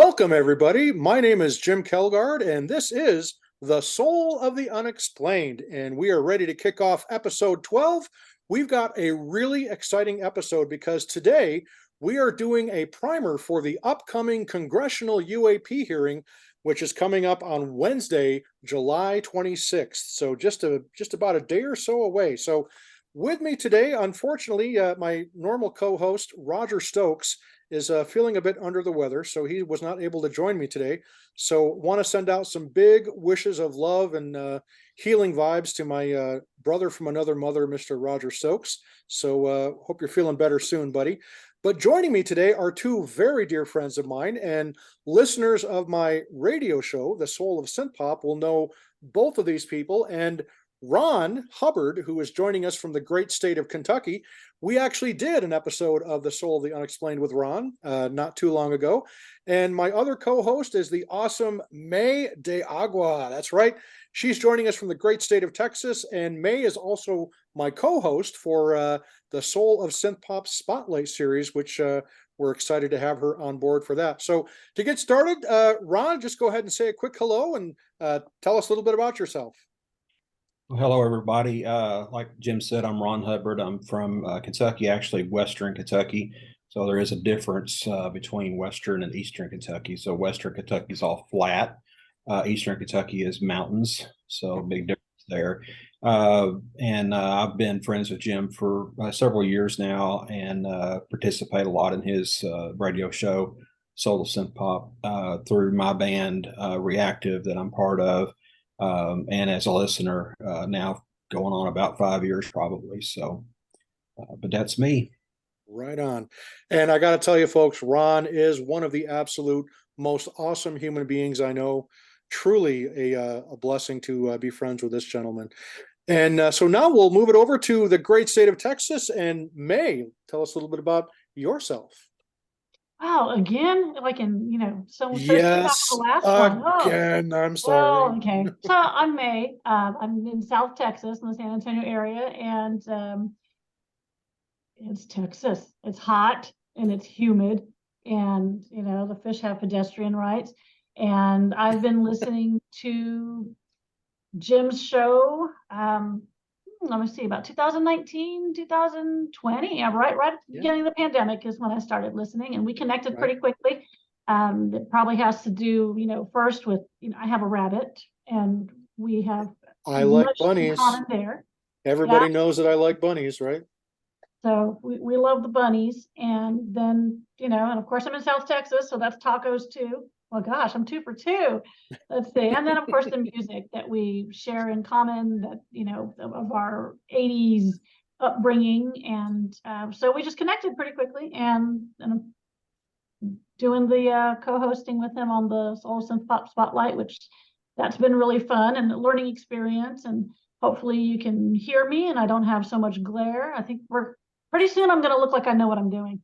Welcome, everybody. My name is Jim Kelgard, and this is The Soul of the Unexplained, and we are ready to kick off episode 12. We've got a really exciting episode because today we are doing a primer for the upcoming Congressional UAP hearing, which is coming up on Wednesday, July 26th. So just about a day or so away. So with me today, unfortunately, my normal co-host, Roger Stokes, is feeling a bit under the weather, so he was not able to join me today. So want to send out some big wishes of love and healing vibes to my brother from another mother, Mr. Roger Stokes. So hope you're feeling better soon, buddy. But joining me today are two very dear friends of mine, and listeners of my radio show, The Soul of Synth Pop, will know both of these people. And Ron Hubbard, who is joining us from the great state of Kentucky. We actually did an episode of The Soul of the Unexplained with Ron not too long ago. And my other co-host is the awesome Mae De Agua. That's right. She's joining us from the great state of Texas. And Mae is also my co-host for the Soul of Synth Pop Spotlight series, which we're excited to have her on board for that. So to get started, Ron, just go ahead and say a quick hello and tell us a little bit about yourself. Well, hello, everybody. Like Jim said, I'm Ron Hubbard. I'm from Kentucky, actually Western Kentucky. So there is a difference between Western and Eastern Kentucky. So Western Kentucky is all flat. Eastern Kentucky is mountains. So big difference there. And I've been friends with Jim for several years now and participate a lot in his radio show, Soul of Synth Pop, through my band Reactive that I'm part of. And as a listener now going on about 5 years probably. So, but that's me. Right on. And I got to tell you, folks, Ron is one of the absolute most awesome human beings I know. Truly a blessing to be friends with this gentleman. And so now we'll move it over to the great state of Texas. And Mae, tell us a little bit about yourself. Wow, again, like so soon after the Yes, last one. Oh, again. I'm well, sorry. okay. So I'm May. I'm in South Texas in the San Antonio area, and it's Texas. It's hot and it's humid, and the fish have pedestrian rights. And I've been listening to Jimm's show. Let me see, about 2019, 2020. Yeah, right at the beginning of the pandemic is when I started listening, and we connected pretty quickly. It probably has to do, first with, I have a rabbit, and we have I like much in bunnies. common there. Everybody knows that I like bunnies, right? So we love the bunnies. And then, and of course I'm in South Texas, so that's tacos too. Well, gosh, I'm 2 for 2. Let's see. And then, of course, the music that we share in common, that, of our 80s upbringing. And so we just connected pretty quickly. And I'm doing the co-hosting with him on the Soul Synth Pop Spotlight, which that's been really fun and a learning experience. And hopefully you can hear me and I don't have so much glare. I think pretty soon I'm going to look like I know what I'm doing.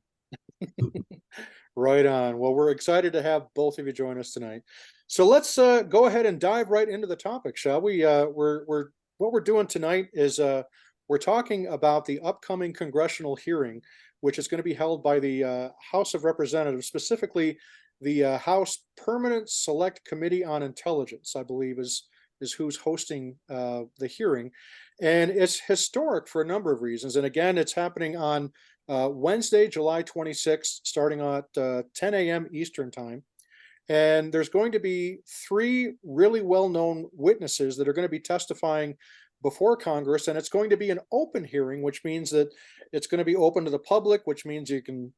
Right on. Well, we're excited to have both of you join us tonight. So let's go ahead and dive right into the topic, shall we? What we're doing tonight is we're talking about the upcoming congressional hearing, which is going to be held by the House of Representatives, specifically the House Permanent Select Committee on Intelligence, I believe is who's hosting the hearing. And it's historic for a number of reasons. And again, it's happening on Wednesday, July 26th, starting at 10 a.m. Eastern time. And there's going to be 3 really well-known witnesses that are going to be testifying before Congress. And it's going to be an open hearing, which means that it's going to be open to the public, which means you can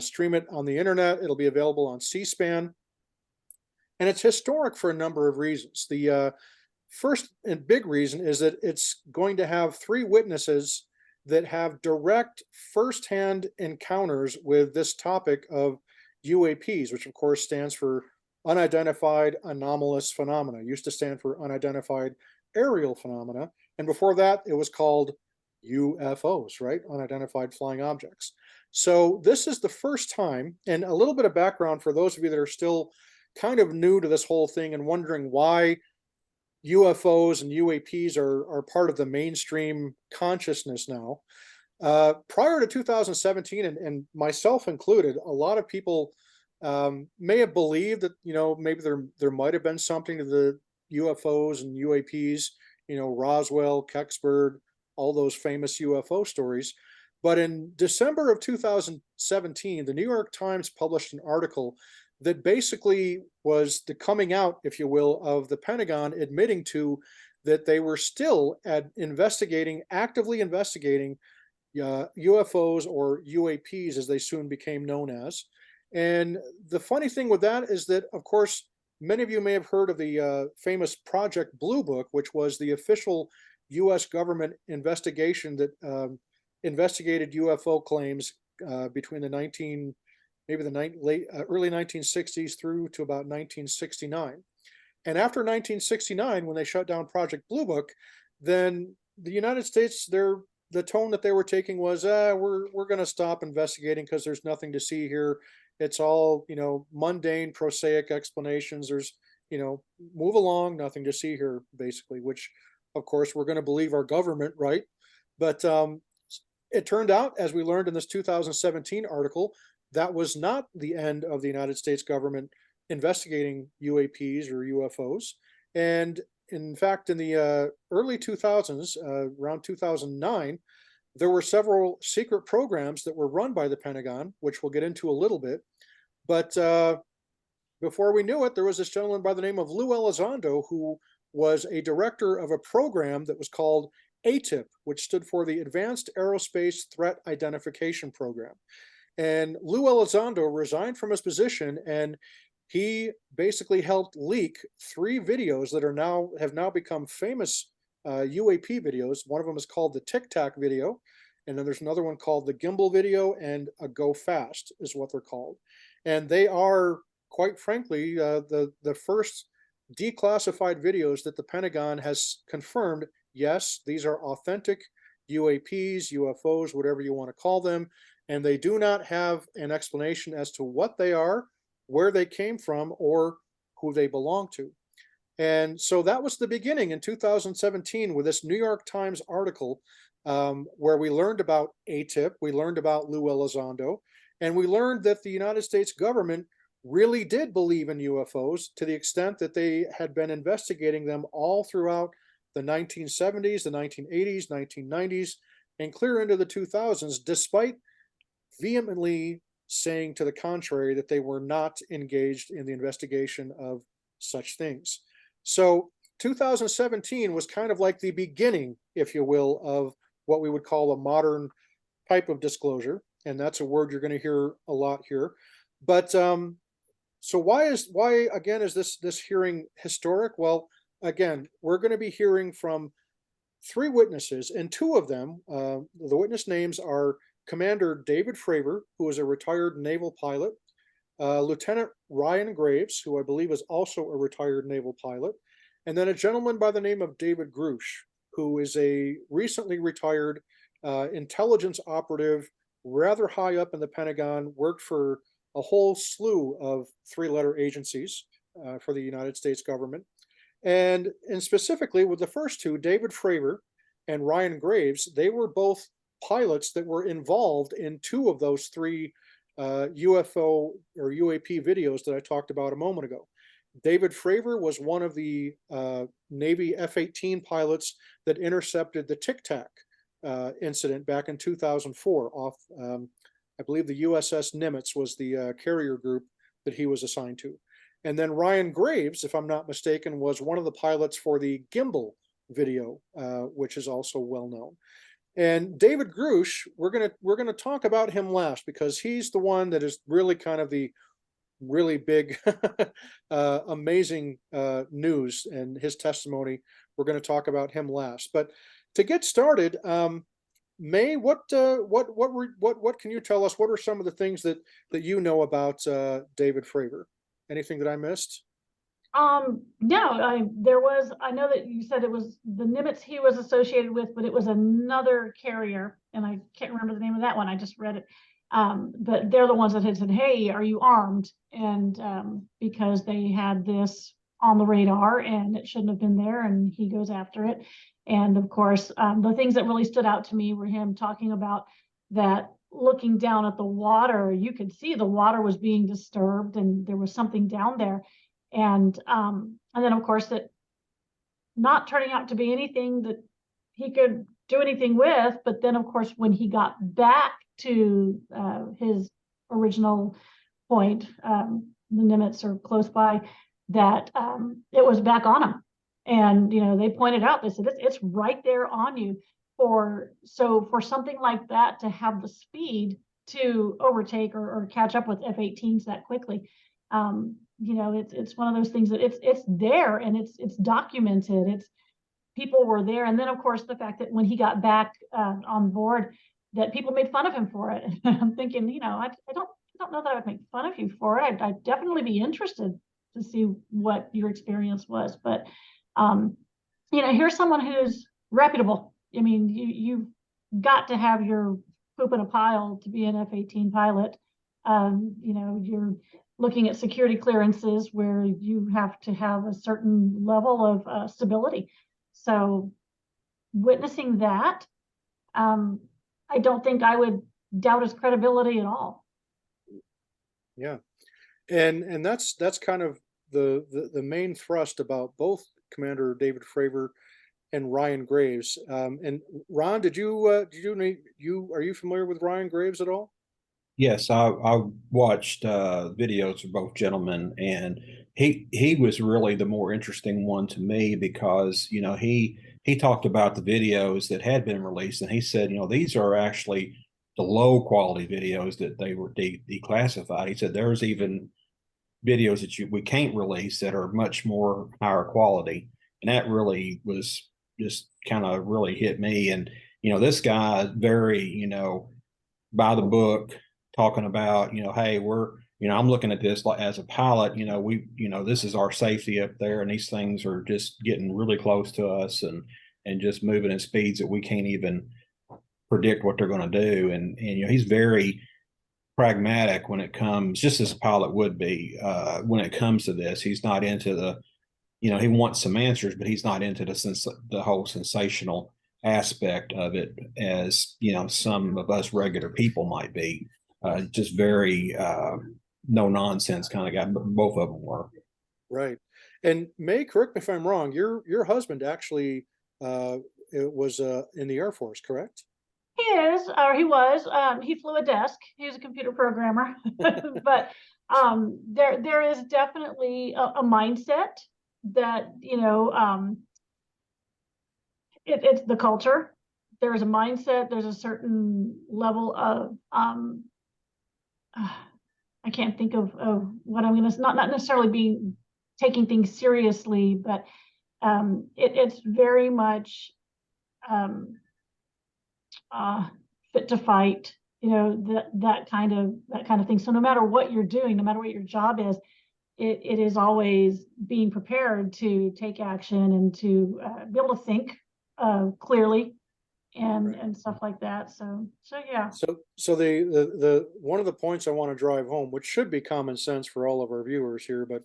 stream it on the internet. It'll be available on C-SPAN. And it's historic for a number of reasons. The first and big reason is that it's going to have 3 witnesses that have direct firsthand encounters with this topic of UAPs, which of course stands for unidentified anomalous phenomena. It used to stand for unidentified aerial phenomena. And before that, it was called UFOs, right? Unidentified flying objects. So this is the first time, and a little bit of background for those of you that are still kind of new to this whole thing and wondering why UFOs and UAPs are part of the mainstream consciousness now. Prior to 2017, and myself included, a lot of people may have believed that, maybe there might have been something to the UFOs and UAPs, Roswell, Kecksburg, all those famous UFO stories. But in December of 2017, the New York Times published an article that basically was the coming out, if you will, of the Pentagon admitting to that they were still actively investigating UFOs or UAPs, as they soon became known as. And the funny thing with that is that, of course, many of you may have heard of the famous Project Blue Book, which was the official U.S. government investigation that investigated UFO claims between the early 1960s through to about 1969. And after 1969, when they shut down Project Blue Book, then the United States, the tone that they were taking was, we're going to stop investigating because there's nothing to see here. It's all, mundane, prosaic explanations. There's, move along, nothing to see here, basically, which, of course, we're going to believe our government, right? But it turned out, as we learned in this 2017 article, that was not the end of the United States government investigating UAPs or UFOs. And in fact, in the early 2000s, around 2009, there were several secret programs that were run by the Pentagon, which we'll get into a little bit. But before we knew it, there was this gentleman by the name of Lou Elizondo, who was a director of a program that was called ATIP, which stood for the Advanced Aerospace Threat Identification Program. And Lou Elizondo resigned from his position, and he basically helped leak 3 videos that have now become famous UAP videos. One of them is called the Tic Tac video, and then there's another one called the Gimbal video, and a Go Fast is what they're called. And they are, quite frankly, the first declassified videos that the Pentagon has confirmed. Yes, these are authentic UAPs, UFOs, whatever you want to call them, and they do not have an explanation as to what they are, where they came from, or who they belong to. And so that was the beginning in 2017 with this New York Times article, where we learned about ATIP, we learned about Lou Elizondo, and we learned that the United States government really did believe in UFOs to the extent that they had been investigating them all throughout the 1970s, the 1980s, 1990s, and clear into the 2000s, despite vehemently saying to the contrary that they were not engaged in the investigation of such things. So 2017 was kind of like the beginning, if you will, of what we would call a modern type of disclosure. And that's a word you're going to hear a lot here. But so why again is this hearing historic? Well, again, we're going to be hearing from 3 witnesses, and 2 of them, the witness names are Commander David Fravor, who is a retired naval pilot, Lieutenant Ryan Graves, who I believe is also a retired naval pilot, and then a gentleman by the name of David Grusch, who is a recently retired intelligence operative, rather high up in the Pentagon, worked for a whole slew of 3-letter agencies for the United States government. And specifically with the first 2, David Fravor and Ryan Graves, they were both pilots that were involved in 2 of those 3 UFO or UAP videos that I talked about a moment ago. David Fravor was one of the Navy F-18 pilots that intercepted the Tic Tac incident back in 2004 off, I believe the USS Nimitz was the carrier group that he was assigned to. And then Ryan Graves, if I'm not mistaken, was one of the pilots for the Gimbal video, which is also well known. And David Grusch, we're gonna talk about him last, because he's the one that is really kind of the really big, amazing news, and his testimony. We're going to talk about him last. But to get started, Mae, what can you tell us? What are some of the things that you know about David Fravor? Anything that I missed? No, I know that you said it was the Nimitz he was associated with, but it was another carrier, and I can't remember the name of that one. I just read it. But they're the ones that had said, "Hey, are you armed?" And because they had this on the radar and it shouldn't have been there, and he goes after it. And of course, the things that really stood out to me were him talking about that looking down at the water, you could see the water was being disturbed and there was something down there. And then of course it not turning out to be anything that he could do anything with. But then of course, when he got back to his original point, the Nimitz are close by, that it was back on him. And, they pointed out, they said, it's right there on you. So for something like that to have the speed to overtake or catch up with F-18s that quickly, it's one of those things that it's there and it's documented. It's people were there. And then of course the fact that when he got back on board, that people made fun of him for it. I'm thinking, I don't know that I would make fun of you for it. I'd definitely be interested to see what your experience was. But here's someone who's reputable. I mean, you've got to have your poop in a pile to be an F-18 pilot. You're looking at security clearances where you have to have a certain level of stability. So witnessing that, I don't think I would doubt his credibility at all. Yeah. And that's kind of the main thrust about both Commander David Fravor and Ryan Graves. And Ron, are you familiar with Ryan Graves at all? Yes, I watched videos of both gentlemen, and he was really the more interesting one to me because he talked about the videos that had been released, and he said these are actually the low quality videos that they were declassified. He said there's even videos that we can't release that are much more higher quality, and that really was just kind of really hit me. And this guy is very by the book, talking about hey, I'm looking at this like as a pilot, this is our safety up there, and these things are just getting really close to us and just moving at speeds that we can't even predict what they're going to do. And he's very pragmatic when it comes, just as a pilot would be, when it comes to this. He's not into the he wants some answers, but he's not into the whole sensational aspect of it as some of us regular people might be. Just very no nonsense kind of guy. Both of them were. Right. And May, correct me if I'm wrong, your husband actually was in the Air Force, correct? He is, or he was. He flew a desk. He was a computer programmer. But there is definitely a mindset that it's the culture. There's a mindset. There's a certain level of I can't think of what I'm going to, not necessarily taking things seriously, but it's very much fit to fight, that kind of thing. So no matter what you're doing, no matter what your job is, it is always being prepared to take action and to be able to think clearly and stuff like that. So yeah. So the one of the points I want to drive home, which should be common sense for all of our viewers here, but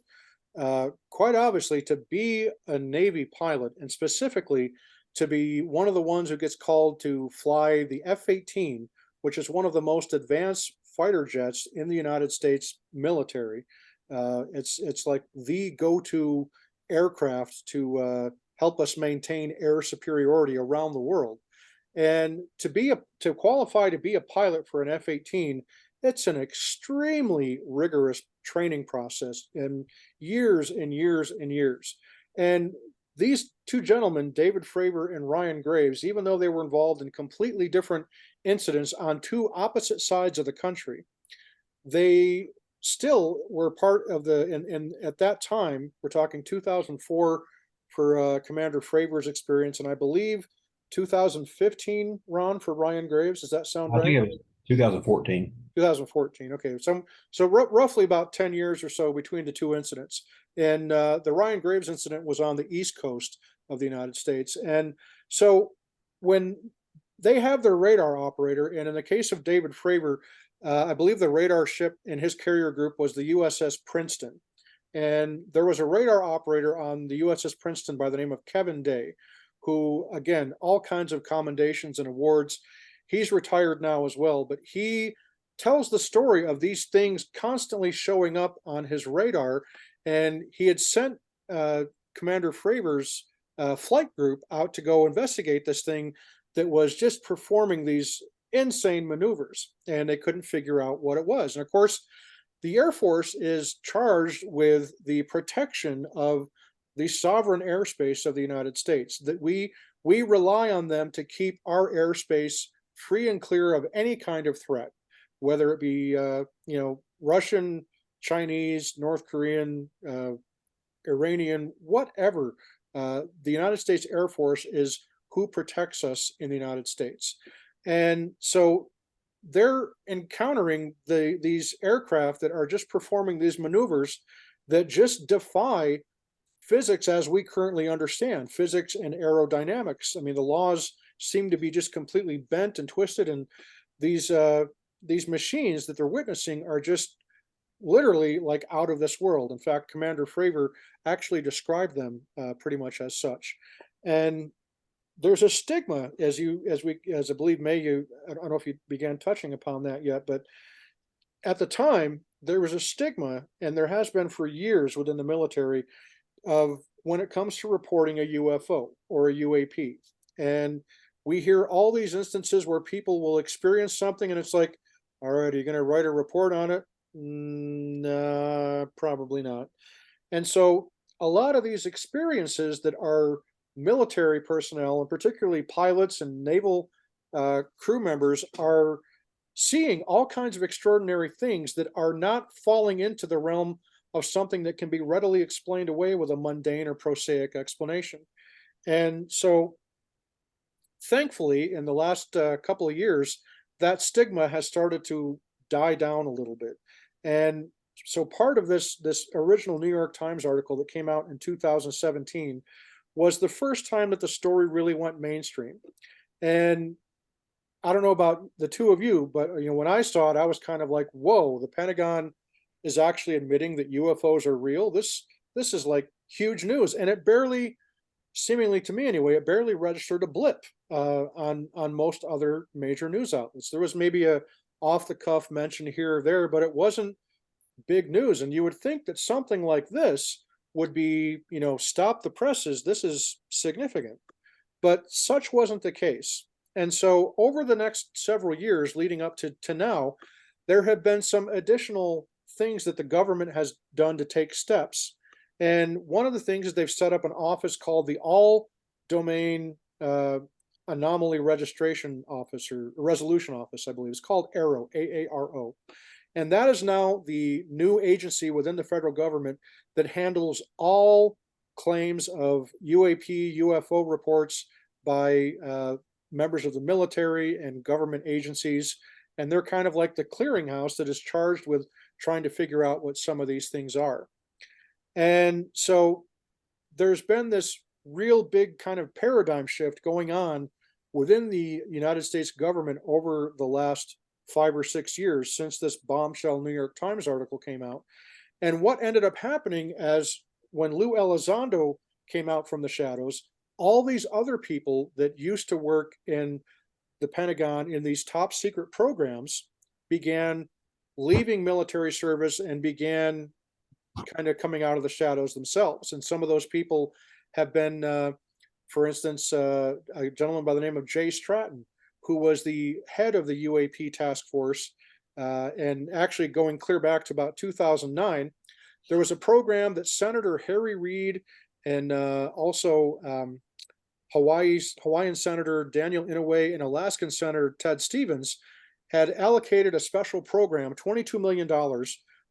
quite obviously, to be a Navy pilot, and specifically to be one of the ones who gets called to fly the F-18, which is one of the most advanced fighter jets in the United States military. It's like the go-to aircraft to help us maintain air superiority around the world. And to qualify to be a pilot for an F-18, it's an extremely rigorous training process and years and years and years. And these two gentlemen, David Fravor and Ryan Graves, even though they were involved in completely different incidents on two opposite sides of the country, they still were part of and at that time, we're talking 2004 for Commander Fravor's experience, and I believe 2015, Ron, for Ryan Graves. Does that sound right? I think it was 2014. 2014. Okay, so roughly about 10 years or so between the two incidents. And the Ryan Graves incident was on the East Coast of the United States. And so when they have their radar operator, and in the case of David Fravor, I believe the radar ship in his carrier group was the USS Princeton. And there was a radar operator on the USS Princeton by the name of Kevin Day, who, again, all kinds of commendations and awards. He's retired now as well, but he tells the story of these things constantly showing up on his radar. And he had sent Commander Fravor's flight group out to go investigate this thing that was just performing these insane maneuvers, and they couldn't figure out what it was. And of course, the Air Force is charged with the protection of the sovereign airspace of the United States, that we rely on them to keep our airspace free and clear of any kind of threat, whether it be Russian, Chinese, North Korean, Iranian, whatever. The United States Air Force is who protects us in the United States. And so they're encountering these aircraft that are just performing these maneuvers that just defy physics as we currently understand physics and aerodynamics. I mean, the laws seem to be just completely bent and twisted, and these machines that they're witnessing are just literally like out of this world. In fact, Commander Fravor actually described them pretty much as such. And there's a stigma, as I believe I don't know if you began touching upon that yet, but at the time there was a stigma, and there has been for years within the military, of when it comes to reporting a UFO or a UAP. And we hear all these instances where people will experience something and it's like, all right, are you going to write a report on it? Nah, probably not. And so a lot of these experiences that are military personnel, and particularly pilots and naval crew members, are seeing all kinds of extraordinary things that are not falling into the realm of something that can be readily explained away with a mundane or prosaic explanation. And so, thankfully, in the last couple of years, that stigma has started to die down a little bit. And so part of this original New York Times article that came out in 2017 was the first time that the story really went mainstream. And I don't know about the two of you, but when I saw it, I was kind of like, whoa, the Pentagon is actually admitting that UFOs are real. This is like huge news. And it barely, seemingly to me anyway, it barely registered a blip on most other major news outlets. There was maybe a off the cuff mention here or there, but it wasn't big news. And you would think that something like this would be, stop the presses. This is significant. But such wasn't the case. And so over the next several years leading up to now, there have been some additional things that the government has done to take steps. And one of the things is they've set up an office called the All Domain Anomaly Registration Office, or Resolution Office, I believe. It's called AARO, AARO. And that is now the new agency within the federal government that handles all claims of UAP, UFO reports by members of the military and government agencies. And they're kind of like the clearinghouse that is charged with trying to figure out what some of these things are. And so there's been this real big kind of paradigm shift going on within the United States government over the last 5 or 6 years since this bombshell New York Times article came out. And what ended up happening as when Lou Elizondo came out from the shadows, all these other people that used to work in the Pentagon in these top secret programs began leaving military service and began kind of coming out of the shadows themselves. And some of those people have been, for instance, a gentleman by the name of Jay Stratton, who was the head of the UAP task force, and actually going clear back to about 2009, there was a program that Senator Harry Reid and also Hawaiian Senator Daniel Inouye and Alaskan Senator Ted Stevens had allocated a special program, $22 million,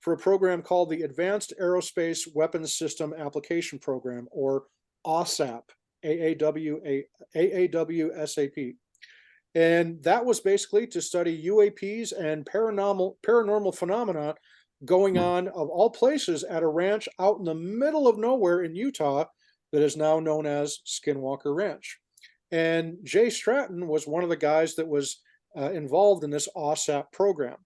for a program called the Advanced Aerospace Weapons System Application Program, or AAWSAP, AAWSAP. And that was basically to study UAPs and paranormal phenomena going on, of all places, at a ranch out in the middle of nowhere in Utah that is now known as Skinwalker Ranch. And Jay Stratton was one of the guys that was involved in this AAWSAP program.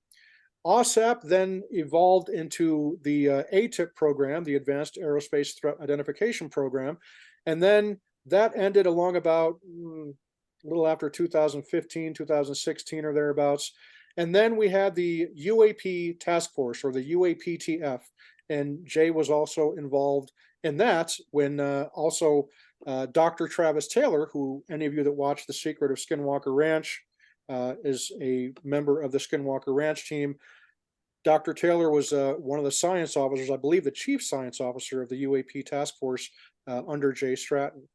AAWSAP then evolved into the ATIP program, the Advanced Aerospace Threat Identification Program, and then that ended along about little after 2015, 2016 or thereabouts. And then we had the UAP task force, or the UAPTF, and Jay was also involved in that when also Dr. Travis Taylor, who any of you that watch The Secret of Skinwalker Ranch is a member of the Skinwalker Ranch team. Dr. Taylor was one of the science officers, I believe the chief science officer of the UAP task force under Jay Stratton.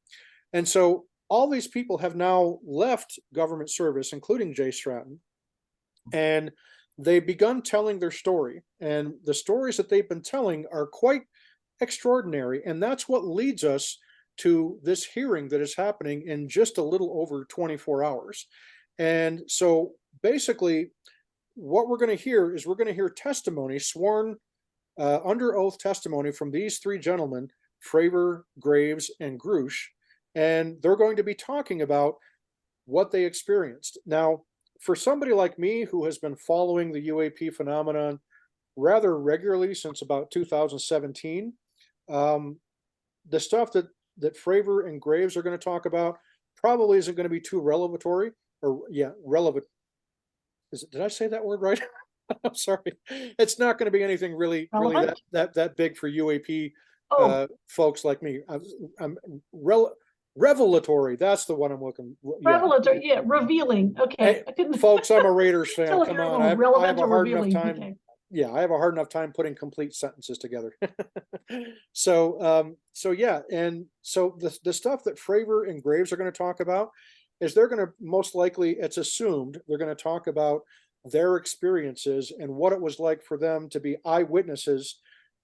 And so all these people have now left government service, including Jay Stratton, and they've begun telling their story. And the stories that they've been telling are quite extraordinary. And that's what leads us to this hearing that is happening in just a little over 24 hours. And so basically, what we're going to hear is we're going to hear testimony, sworn under oath testimony from these three gentlemen, Fravor, Graves, and Grusch, and they're going to be talking about what they experienced. Now, for somebody like me who has been following the UAP phenomenon rather regularly since about 2017, the stuff that Fravor and Graves are going to talk about probably isn't going to be too relevatory, or relevant. Did I say that word right? I'm sorry. It's not going to be anything really Relevant? that big for UAP Oh, folks like me. I'm revelatory. That's the one I'm looking. Yeah, revelatory, yeah, revealing. Okay, hey, I couldn't. folks, I'm a Raiders fan. Tell if Come you're a on, little I relevant have a or hard enough revealing. time. Okay. Yeah, I have a hard enough time putting complete sentences together. So yeah, and so the stuff that Fravor and Graves are going to talk about is they're going to most likely, it's assumed, they're going to talk about their experiences and what it was like for them to be eyewitnesses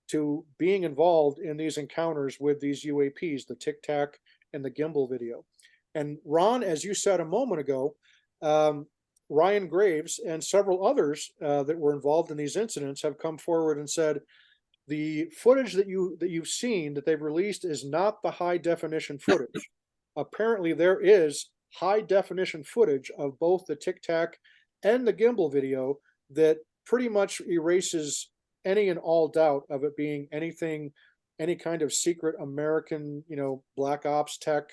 to being involved in these encounters with these UAPs, the Tic Tac and the gimbal video. And Ron, as you said a moment ago, Ryan Graves and several others that were involved in these incidents have come forward and said the footage that you've seen that they've released is not the high definition footage. Apparently, there is high definition footage of both the Tic Tac and the gimbal video that pretty much erases any and all doubt of it being anything, any kind of secret American, black ops tech,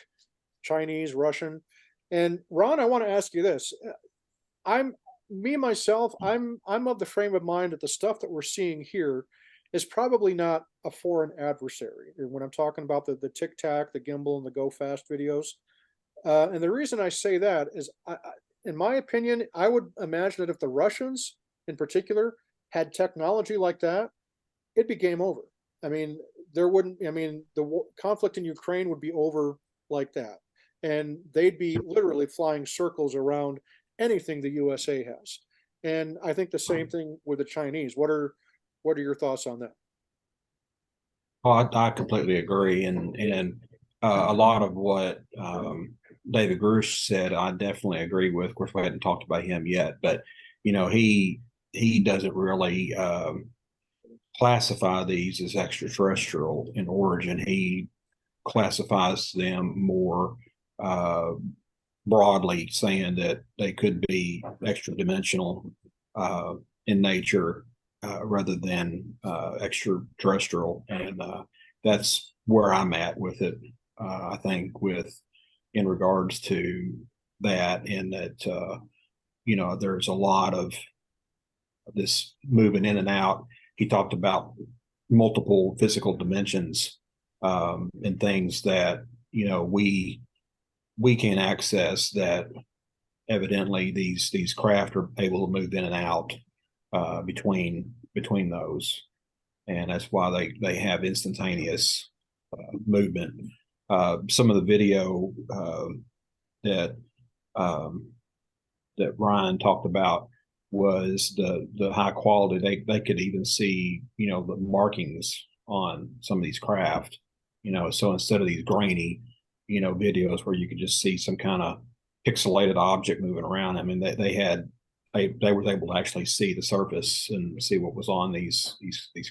Chinese, Russian. And Ron, I want to ask you this. I'm myself, I'm of the frame of mind that the stuff that we're seeing here is probably not a foreign adversary. When I'm talking about the Tic Tac, the gimbal, and the Go Fast videos, and the reason I say that is, in my opinion, I would imagine that if the Russians, in particular, had technology like that, it'd be game over. I mean, there wouldn't. I mean, the conflict in Ukraine would be over like that, and they'd be literally flying circles around anything the USA has. And I think the same thing with the Chinese. What are your thoughts on that? Oh, I completely agree, and a lot of what David Grusch said, I definitely agree with. Of course, we hadn't talked about him yet, but he doesn't really classify these as extraterrestrial in origin. He classifies them more broadly, saying that they could be extra dimensional in nature rather than extraterrestrial, and that's where I'm at with it. I think in regards to that, in that there's a lot of this moving in and out. He talked about multiple physical dimensions and things that we can access, that evidently these craft are able to move in and out between those, and that's why they have instantaneous movement. Some of the video that that Ryan talked about was the high quality. They could even see the markings on some of these craft. So instead of these grainy videos where you could just see some kind of pixelated object moving around, I mean they were able to actually see the surface and see what was on these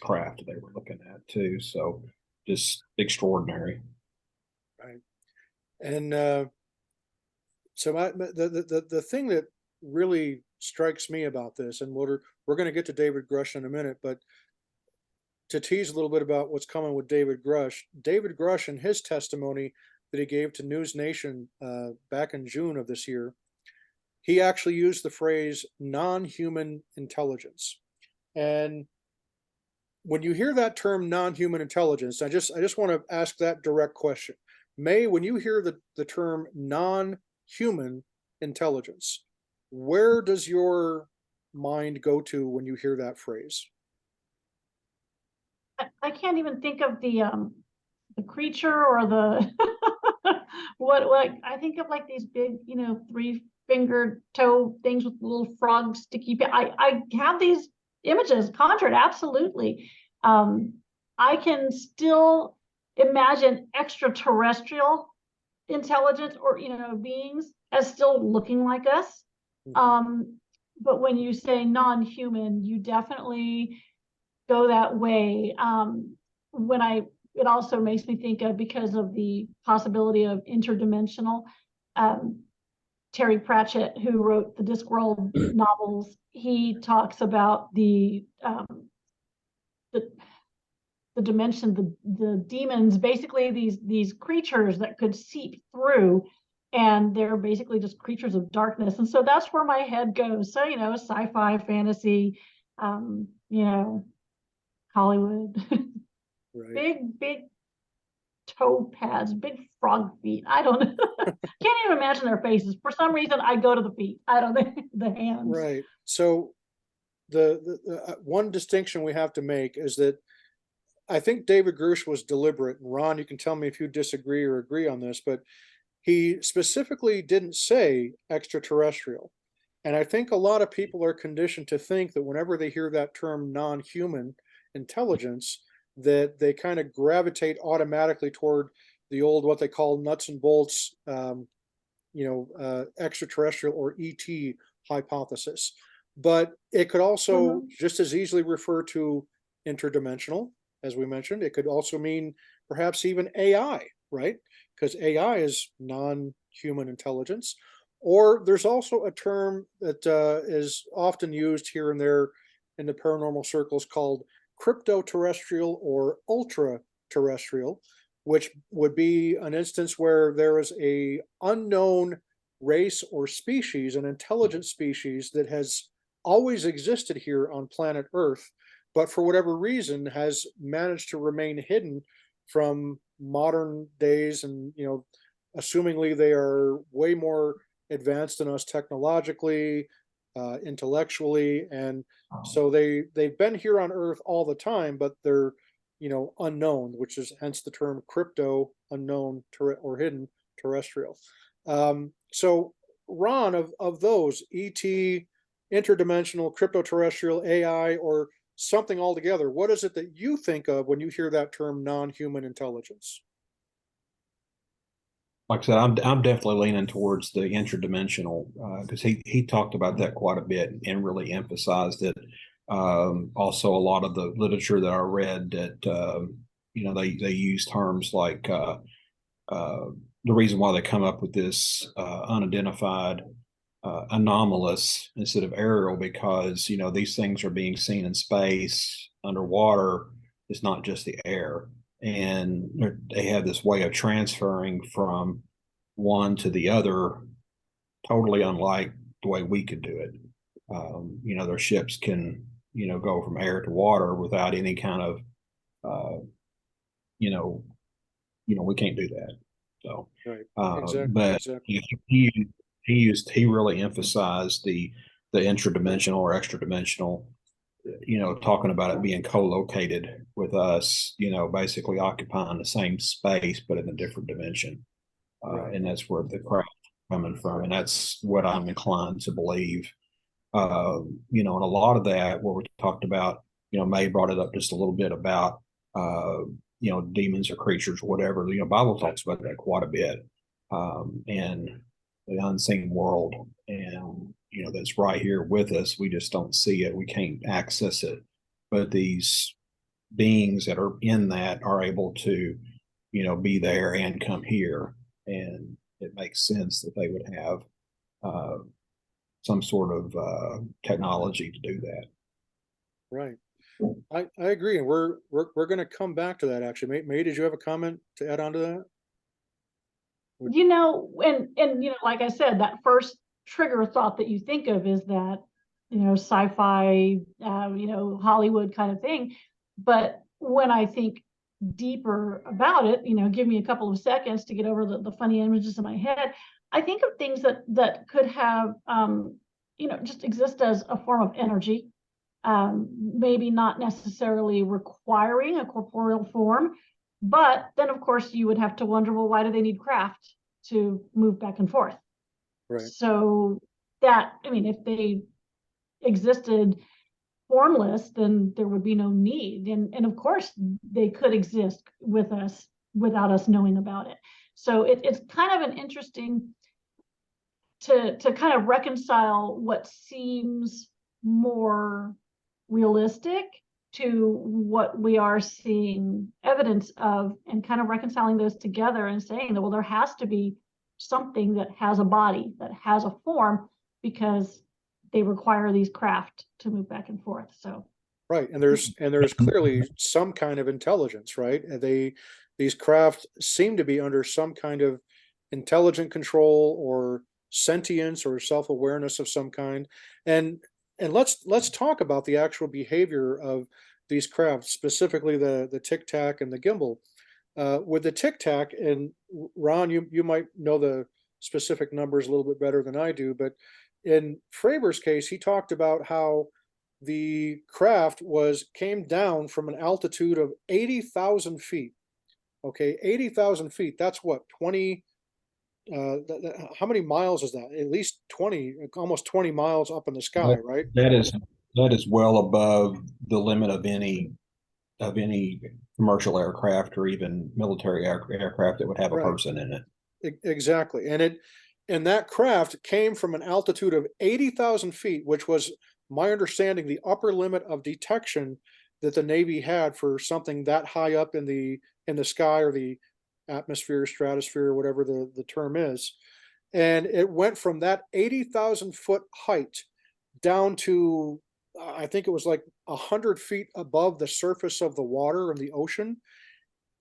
craft that they were looking at too. So just extraordinary. Right. And so the thing that really strikes me about this, and we're going to get to David Grusch in a minute, but to tease a little bit about what's coming with David Grusch in his testimony that he gave to News Nation back in June of this year, he actually used the phrase non-human intelligence. And when you hear that term non-human intelligence, I just want to ask that direct question. Mae, when you hear the term non-human intelligence, where does your mind go to when you hear that phrase? I can't even think of the creature or the what I think of, like these big, three-fingered toe things with little frog sticky. I have these images conjured, absolutely. I can still imagine extraterrestrial intelligence or beings as still looking like us. But when you say non-human, you definitely go that way. It also makes me think of, because of the possibility of interdimensional, Terry Pratchett, who wrote the Discworld novels, he talks about the dimension, the demons, basically these creatures that could seep through, and they're basically just creatures of darkness. And so that's where my head goes. So, sci-fi, fantasy, Hollywood. Right. Big toe pads, big frog feet. I don't know. Can't even imagine their faces. For some reason, I go to the feet. I don't know, the hands. Right. So the one distinction we have to make is that I think David Grusch was deliberate. And Ron, you can tell me if you disagree or agree on this, but he specifically didn't say extraterrestrial. And I think a lot of people are conditioned to think that whenever they hear that term non-human intelligence, that they kind of gravitate automatically toward the old, what they call nuts and bolts, extraterrestrial or ET hypothesis. But it could also just as easily refer to interdimensional, as we mentioned. It could also mean perhaps even AI, right? Because AI is non-human intelligence. Or there's also a term that is often used here and there in the paranormal circles called crypto-terrestrial or ultra-terrestrial, which would be an instance where there is a unknown race or species, an intelligent species that has always existed here on planet Earth, but for whatever reason has managed to remain hidden from modern days. And, assumingly they are way more advanced than us technologically, intellectually, and so they've been here on Earth all the time, but they're unknown, which is hence the term crypto, unknown or hidden terrestrial. So Ron, of those, ET, interdimensional, crypto terrestrial, AI, or something altogether, what is it that you think of when you hear that term non-human intelligence? Like I said, I'm definitely leaning towards the interdimensional because he talked about that quite a bit and really emphasized it. Also, a lot of the literature that I read that they use terms like the reason why they come up with this unidentified anomalous instead of aerial, because these things are being seen in space, underwater. It's not just the air, and they have this way of transferring from one to the other, totally unlike the way we could do it. Their ships can go from air to water without any kind of we can't do that. So Right. Exactly. but Exactly. he really emphasized the intradimensional or extra dimensional, talking about it being co-located with us, basically occupying the same space but in a different dimension. Right. And that's where the craft coming from, and that's what I'm inclined to believe. And a lot of that, what we talked about, Mae brought it up just a little bit about demons or creatures or whatever. Bible talks about that quite a bit, and the unseen world, and that's right here with us. We just don't see it. We can't access it, but these beings that are in that are able to be there and come here, and it makes sense that they would have some sort of technology to do that. Right. I agree, and we're going to come back to that actually. Mae, did you have a comment to add on to that? Like I said, that first trigger thought that you think of is that, sci-fi, Hollywood kind of thing. But when I think deeper about it, give me a couple of seconds to get over the funny images in my head. I think of things that could have, just exist as a form of energy, maybe not necessarily requiring a corporeal form. But then, of course, you would have to wonder, well, why do they need craft to move back and forth? Right. So if they existed formless, then there would be no need. And of course, they could exist with us without us knowing about it. So it's kind of an interesting to kind of reconcile what seems more realistic to what we are seeing evidence of, and kind of reconciling those together and saying that, well, there has to be something that has a body, that has a form, because they require these craft to move back and forth. So right, and there's clearly some kind of intelligence, right? These craft seem to be under some kind of intelligent control or sentience or self-awareness of some kind. And let's talk about the actual behavior of these craft, specifically the Tic Tac and the gimbal. With the Tic Tac, and Ron, you might know the specific numbers a little bit better than I do, but in Fravor's case, he talked about how the craft came down from an altitude of 80,000 feet. Okay, 80,000 feet. That's what, 20, how many miles is that? At least 20, almost 20 miles up in the sky, That, right? that is well above the limit of any commercial aircraft or even military aircraft that would have a Right. person in it. Exactly. And that craft came from an altitude of 80,000 feet, which was, my understanding, the upper limit of detection that the Navy had for something that high up in the sky, or the atmosphere, stratosphere, whatever the term is. And it went from that 80,000 foot height down to, I think it was like 100 feet above the surface of the water and the ocean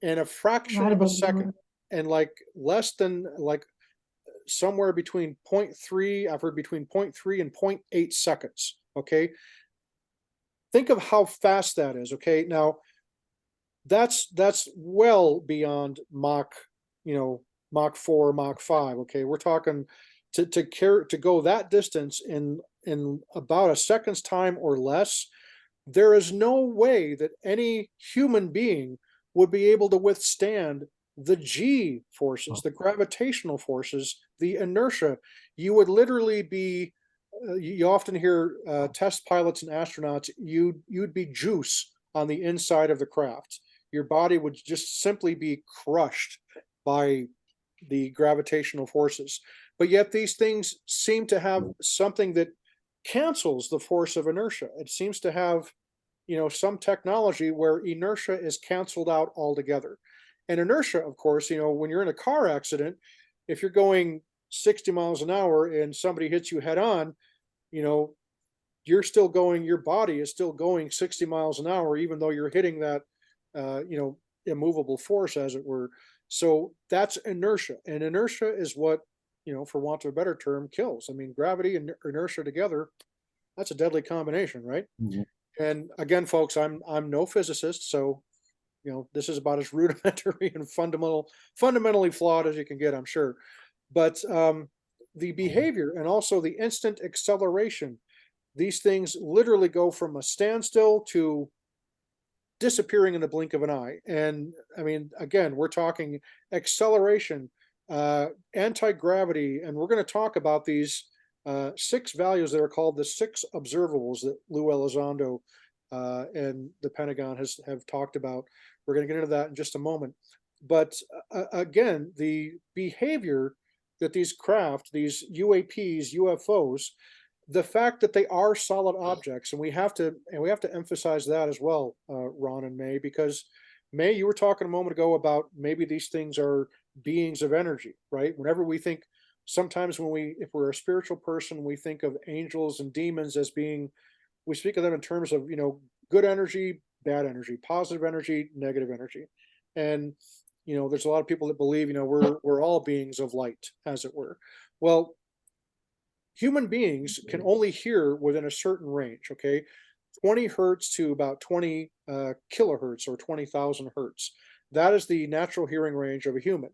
in a fraction right of a above the second, water. and like less than, like, somewhere between 0.3, I've heard between 0.3 and 0.8 seconds. Okay. Think of how fast that is. Okay. Now that's well beyond Mach, Mach 4, Mach 5. Okay. We're talking to go that distance in about a second's time or less. There is no way that any human being would be able to withstand the G forces, the gravitational forces, the inertia. You would literally be, you often hear test pilots and astronauts, you'd be juice on the inside of the craft. Your body would just simply be crushed by the gravitational forces. But yet these things seem to have something that cancels the force of inertia. It seems to have, some technology where inertia is canceled out altogether. And inertia, of course, when you're in a car accident, if you're going 60 miles an hour and somebody hits you head on, you're still going, your body is still going 60 miles an hour, even though you're hitting that, immovable force, as it were. So that's inertia. And inertia is what, for want of a better term, kills. I mean, gravity and inertia together, that's a deadly combination, right? Mhm. And again, folks, I'm no physicist, so this is about as rudimentary and fundamentally flawed as you can get, I'm sure. But the behavior and also the instant acceleration, these things literally go from a standstill to disappearing in the blink of an eye. And I mean, again, we're talking acceleration, anti-gravity, and we're going to talk about these 6 values that are called the 6 observables that Lou Elizondo and the Pentagon have talked about. We're going to get into that in just a moment. But again, the behavior that these craft, these UAPs, UFOs, the fact that they are solid objects, and we have to emphasize that as well, Ron and Mae, because Mae, you were talking a moment ago about maybe these things are beings of energy, right? Whenever we think, sometimes if we're a spiritual person, we think of angels and demons as being, we speak of them in terms of, good energy, bad energy, positive energy, negative energy. And there's a lot of people that believe, we're all beings of light, as it were. Well, human beings can only hear within a certain range, okay? 20 hertz to about 20 kilohertz or 20,000 hertz. That is the natural hearing range of a human.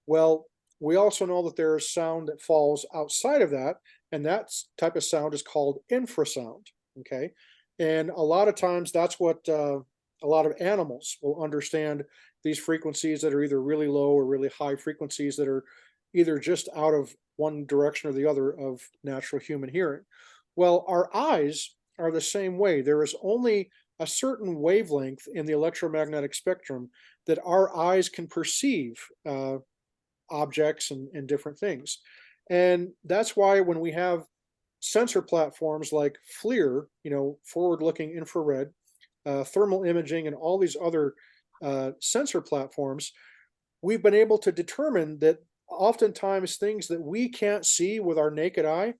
Well, we also know that there is sound that falls outside of that, and that type of sound is called infrasound, okay? And a lot of times that's what a lot of animals will understand, these frequencies that are either really low or really high frequencies that are either just out of one direction or the other of natural human hearing. Well, our eyes are the same way. There is only a certain wavelength in the electromagnetic spectrum that our eyes can perceive objects and different things. And that's why when we have sensor platforms like FLIR, forward-looking infrared, thermal imaging, and all these other sensor platforms, we've been able to determine that oftentimes things that we can't see with our naked eye,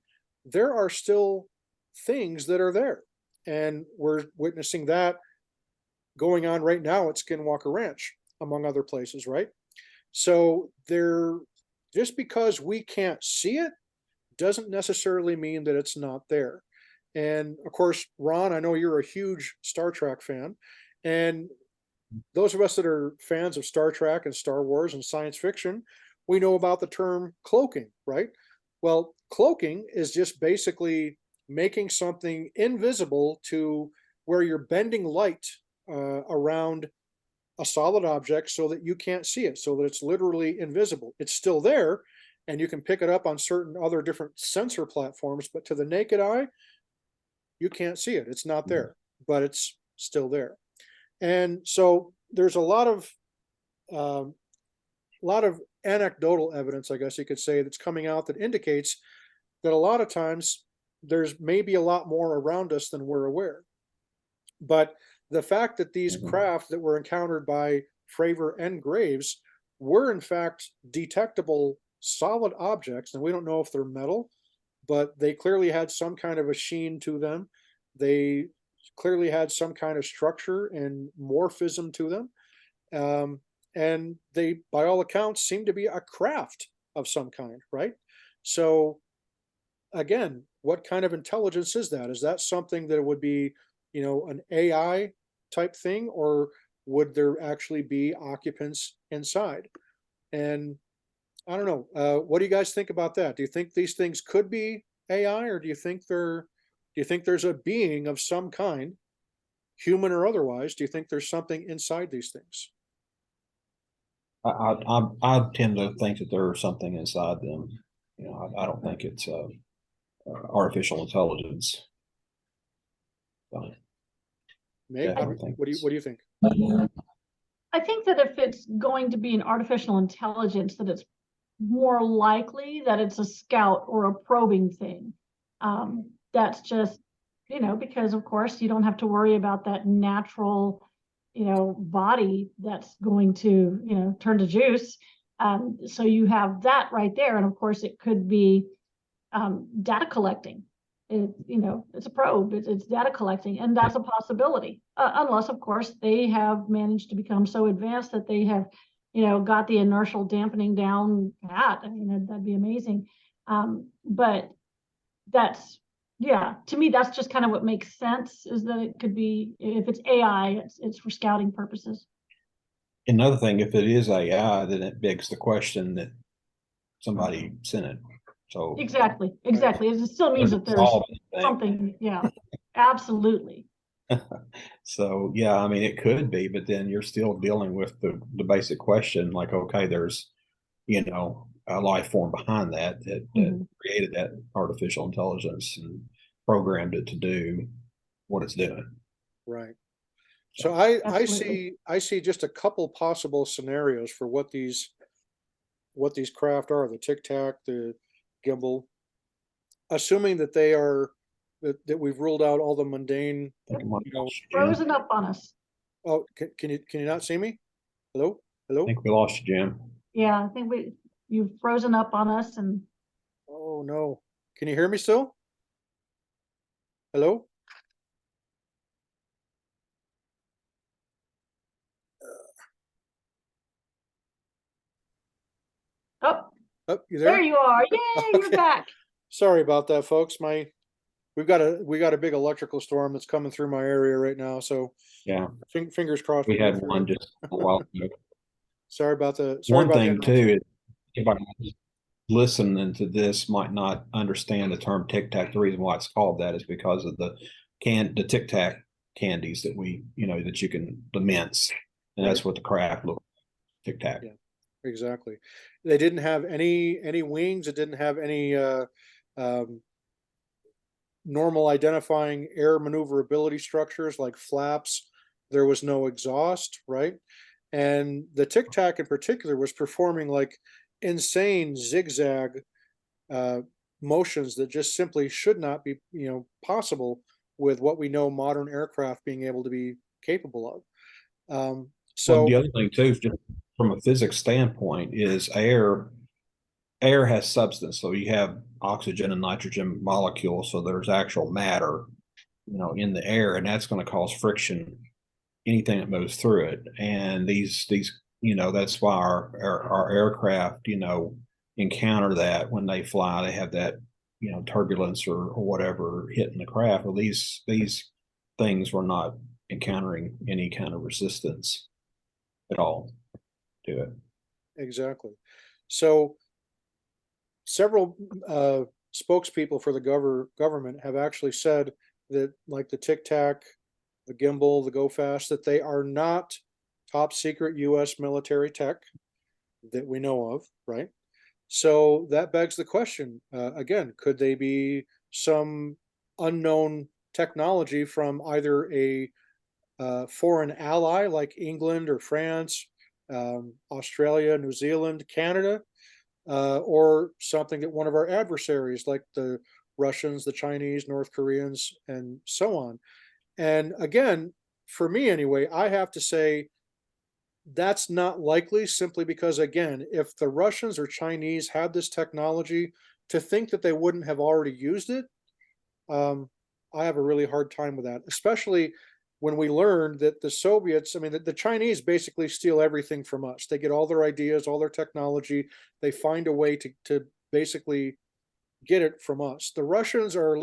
there are still things that are there. And we're witnessing that going on right now at Skinwalker Ranch, among other places, right? So just because we can't see it doesn't necessarily mean that it's not there. And of course, Ron, I know you're a huge Star Trek fan, and those of us that are fans of Star Trek and Star Wars and science fiction, we know about the term cloaking, right? Well, cloaking is just basically making something invisible to where you're bending light around a solid object so that you can't see it, so that it's literally invisible. It's still there, and you can pick it up on certain other different sensor platforms, but to the naked eye, you can't see it. It's not there, but it's still there. And so there's a lot of anecdotal evidence, I guess you could say, that's coming out that indicates that a lot of times there's maybe a lot more around us than we're aware. But the fact that these craft that were encountered by Fravor and Graves were in fact detectable solid objects, and we don't know if they're metal, but they clearly had some kind of a sheen to them. They clearly had some kind of structure and morphism to them. And they, by all accounts, seem to be a craft of some kind, right? So again, what kind of intelligence is that? Is that something that would be, an AI type thing, or would there actually be occupants inside? And I don't know. What do you guys think about that? Do you think these things could be AI, or do you think there's a being of some kind, human or otherwise? Do you think there's something inside these things? I tend to think that there's something inside them. I don't think it's artificial intelligence. So, Maybe. definitely think What do you think? I think that if it's going to be an artificial intelligence, that it's more likely that it's a scout or a probing thing. That's just, because of course you don't have to worry about that natural, body that's going to, turn to juice. So you have that right there. And of course it could be data collecting. It's a probe, it's data collecting, and that's a possibility. Unless, of course, they have managed to become so advanced that they have, got the inertial dampening down pat. I mean, that'd be amazing. But that's, to me, that's just kind of what makes sense, is that it could be, if it's AI, it's for scouting purposes. Another thing, if it is AI, then it begs the question that somebody sent it. So Exactly. It still means that there's something. Yeah, absolutely. So yeah, I mean, it could be, but then you're still dealing with the basic question, like, okay, there's, a life form behind that created that artificial intelligence and programmed it to do what it's doing. Right. So I Absolutely. see just a couple possible scenarios for what these craft are: the Tic Tac, the gimbal, assuming that they are that we've ruled out all the mundane. Frozen up on us. Oh, can you not see me? Hello, I hello. think we lost you, Jim. Yeah, I think you've frozen up on us, and Oh no, can you hear me still? Hello. Oh, you There there? you are. Yay, you're Okay. back. Sorry about that, folks. We've got a big electrical storm that's coming through my area right now, so Yeah, fingers crossed we we get had through one it. just a while ago. Sorry One about the thing interruption. too, is anybody listening to this might not understand the term Tic Tac. The reason why it's called that is because of the Tic Tac candies that that you can, the mints, and that's Right. what the craft look Tic Tac. Yeah. Exactly. They didn't have any wings. It didn't have any um, normal identifying air maneuverability structures like flaps. There was no exhaust, right? And the Tic Tac in particular was performing like insane zigzag uh, motions that just simply should not be, possible with what we know modern aircraft being able to be capable of. Well, the So other thing too, just from a physics standpoint, is air has substance. So you have oxygen and nitrogen molecules. So there's actual matter, in the air, and that's going to cause friction, anything that moves through it. And that's why our aircraft, encounter that when they fly. They have that, turbulence or whatever hitting the craft. Well, these things were not encountering any kind of resistance at all to it. exactly. So several spokespeople for the government have actually said that, like the Tic Tac, the gimbal, the Go Fast, that they are not top secret U.S. military tech that we know of, right? So that begs the question again: could they be some unknown technology from either a foreign ally like England or France, Australia, New Zealand, Canada, or something that one of our adversaries like the Russians, the Chinese, North Koreans, and so on? And again, for me anyway, I have to say that's not likely simply because, again, if the Russians or Chinese had this technology, to think that they wouldn't have already used it, um, I have a really hard time with that, especially when we learned that the Soviets, I mean, the Chinese basically steal everything from us. They get all their ideas, all their technology. They find a way to basically get it from us. The Russians are um,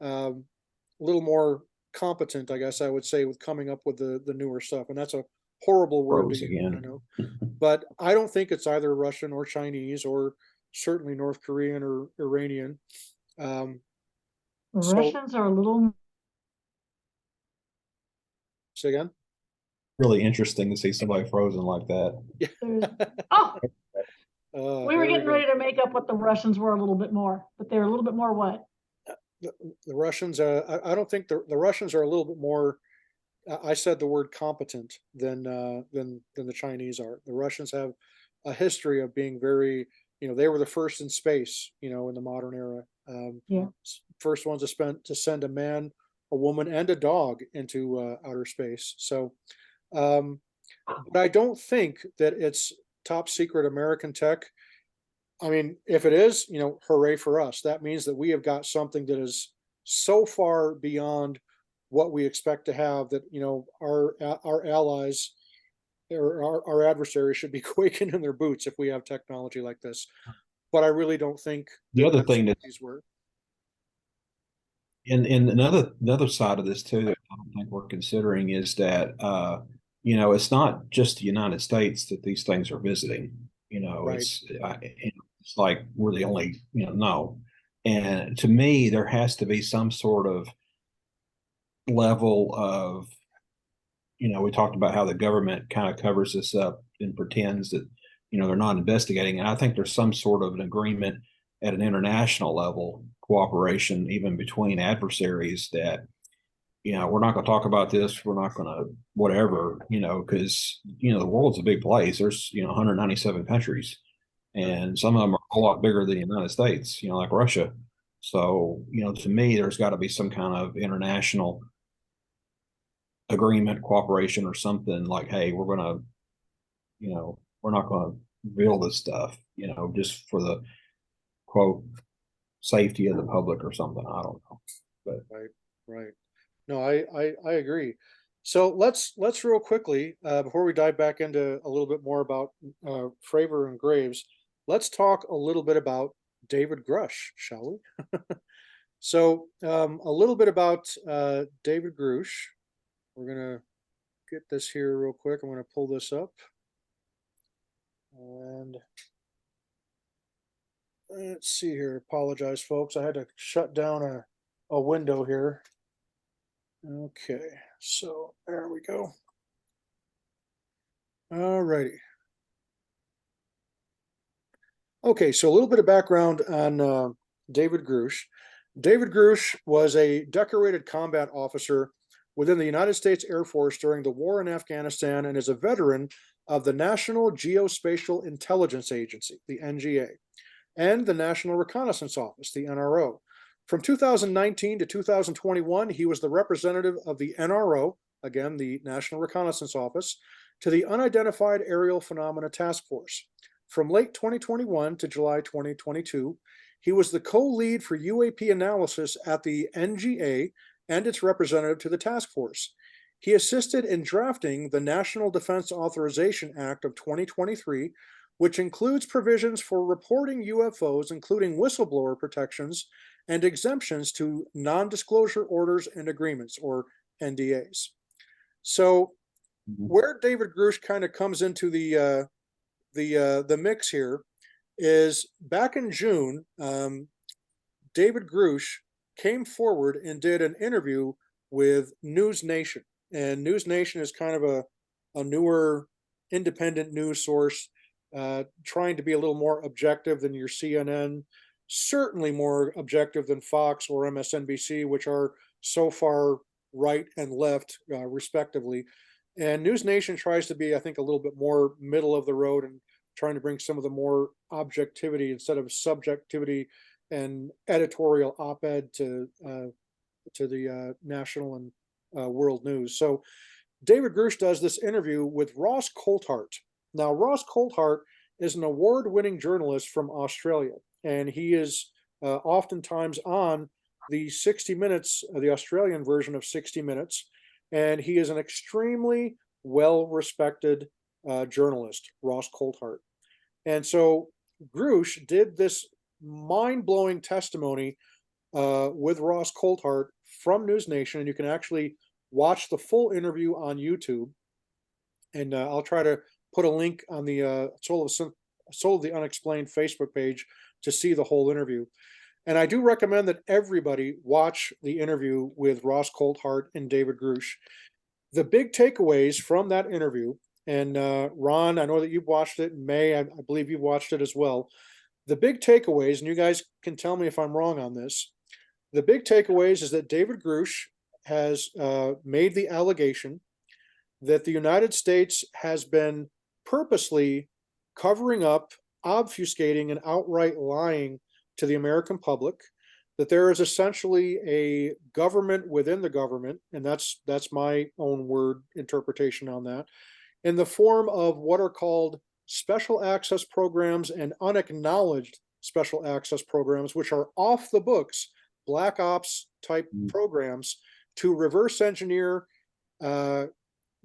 a little more competent, I guess I would say, with coming up with the newer stuff. And that's a horrible word to Froze use, I again. know, but I don't think it's either Russian or Chinese or certainly North Korean or Iranian. Um, The so Russians are a little. say again. Really interesting to see somebody frozen like that. Yeah. There's, oh, we were Here we getting go. ready to make up what the Russians were a little bit more, but they're a little bit more what? The Russians, I don't think the Russians are a little bit more. I said the word competent than the Chinese are. The Russians have a history of being very, they were the first in space, in the modern era. Yeah. First ones to send a man, a woman, and a dog into outer space. So, um, but I don't think that it's top secret American tech. I mean, if it is, hooray for us. That means that we have got something that is so far beyond what we expect to have that, our allies or our adversaries should be quaking in their boots if we have technology like this. But I really don't think The that other that's thing what that these were. and another side of this too that I don't think we're considering is that it's not just the United States that these things are visiting. Right. It's like we're the only, no. And to me, there has to be some sort of level of, we talked about how the government kind of covers this up and pretends that, they're not investigating. And I think there's some sort of an agreement at an international level, cooperation, even between adversaries that, we're not going to talk about this. We're not going to whatever, because, the world's a big place. There's, 197 countries, Right. and some of them are a lot bigger than the United States, like Russia. So, to me, there's got to be some kind of international agreement, cooperation, or something like, hey, we're not going to reveal this stuff, just for the quote safety of the public or something. I don't know, but Right. Right. No, I agree. So let's real quickly before we dive back into a little bit more about Fravor and Graves. let's talk a little bit about David Grusch, shall we? So, a little bit about David Grusch. We're gonna get this here real quick. I'm gonna pull this up, and let's see here. Apologize, folks. I had to shut down a window here. Okay, so there we go. All righty. Okay, so a little bit of background on David Grusch. David Grusch was a decorated combat officer within the United States Air Force during the war in Afghanistan and is a veteran of the National Geospatial Intelligence Agency, the NGA, and the National Reconnaissance Office, the NRO. From 2019 to 2021, he was the representative of the NRO, again, the National Reconnaissance Office, to the Unidentified Aerial Phenomena Task Force. From late 2021 to July 2022, he was the co-lead for UAP analysis at the NGA and its representative to the task force. He assisted in drafting the National Defense Authorization Act of 2023, which includes provisions for reporting UFOs, including whistleblower protections and exemptions to non-disclosure orders and agreements, or NDAs. So where David Grusch kind of comes into the mix here is back in June, David Grusch came forward and did an interview with News Nation. And News Nation is kind of a newer independent news source, trying to be a little more objective than your CNN, certainly more objective than Fox or MSNBC, which are so far right and left, respectively. And News Nation tries to be, I think, a little bit more middle of the road and trying to bring some of the more objectivity instead of subjectivity and editorial op-ed to the national and world news. So David Grusch does this interview with Ross Coulthart. Now, Ross Coulthart is an award-winning journalist from Australia, and he is oftentimes on the 60 Minutes, the Australian version of 60 Minutes, and he is an extremely well-respected journalist, Ross Coulthart. And so Grusch did this mind-blowing testimony with Ross Coulthart from News Nation, and you can actually watch the full interview on YouTube. And I'll try to put a link on the Soul of the Unexplained Facebook page to see the whole interview. And I do recommend that everybody watch the interview with Ross Coulthart and David Grusch. The big takeaways from that interview, and Ron, I know that you've watched it, and Mae, I believe you've watched it as well. The big takeaways, and you guys can tell me if I'm wrong on this, the big takeaways is that David Grusch has made the allegation that the United States has been purposely covering up, obfuscating, and outright lying to the American public, that there is essentially a government within the government, and that's my own word interpretation on that, in the form of what are called special access programs and unacknowledged special access programs, which are off the books, black ops type programs to reverse engineer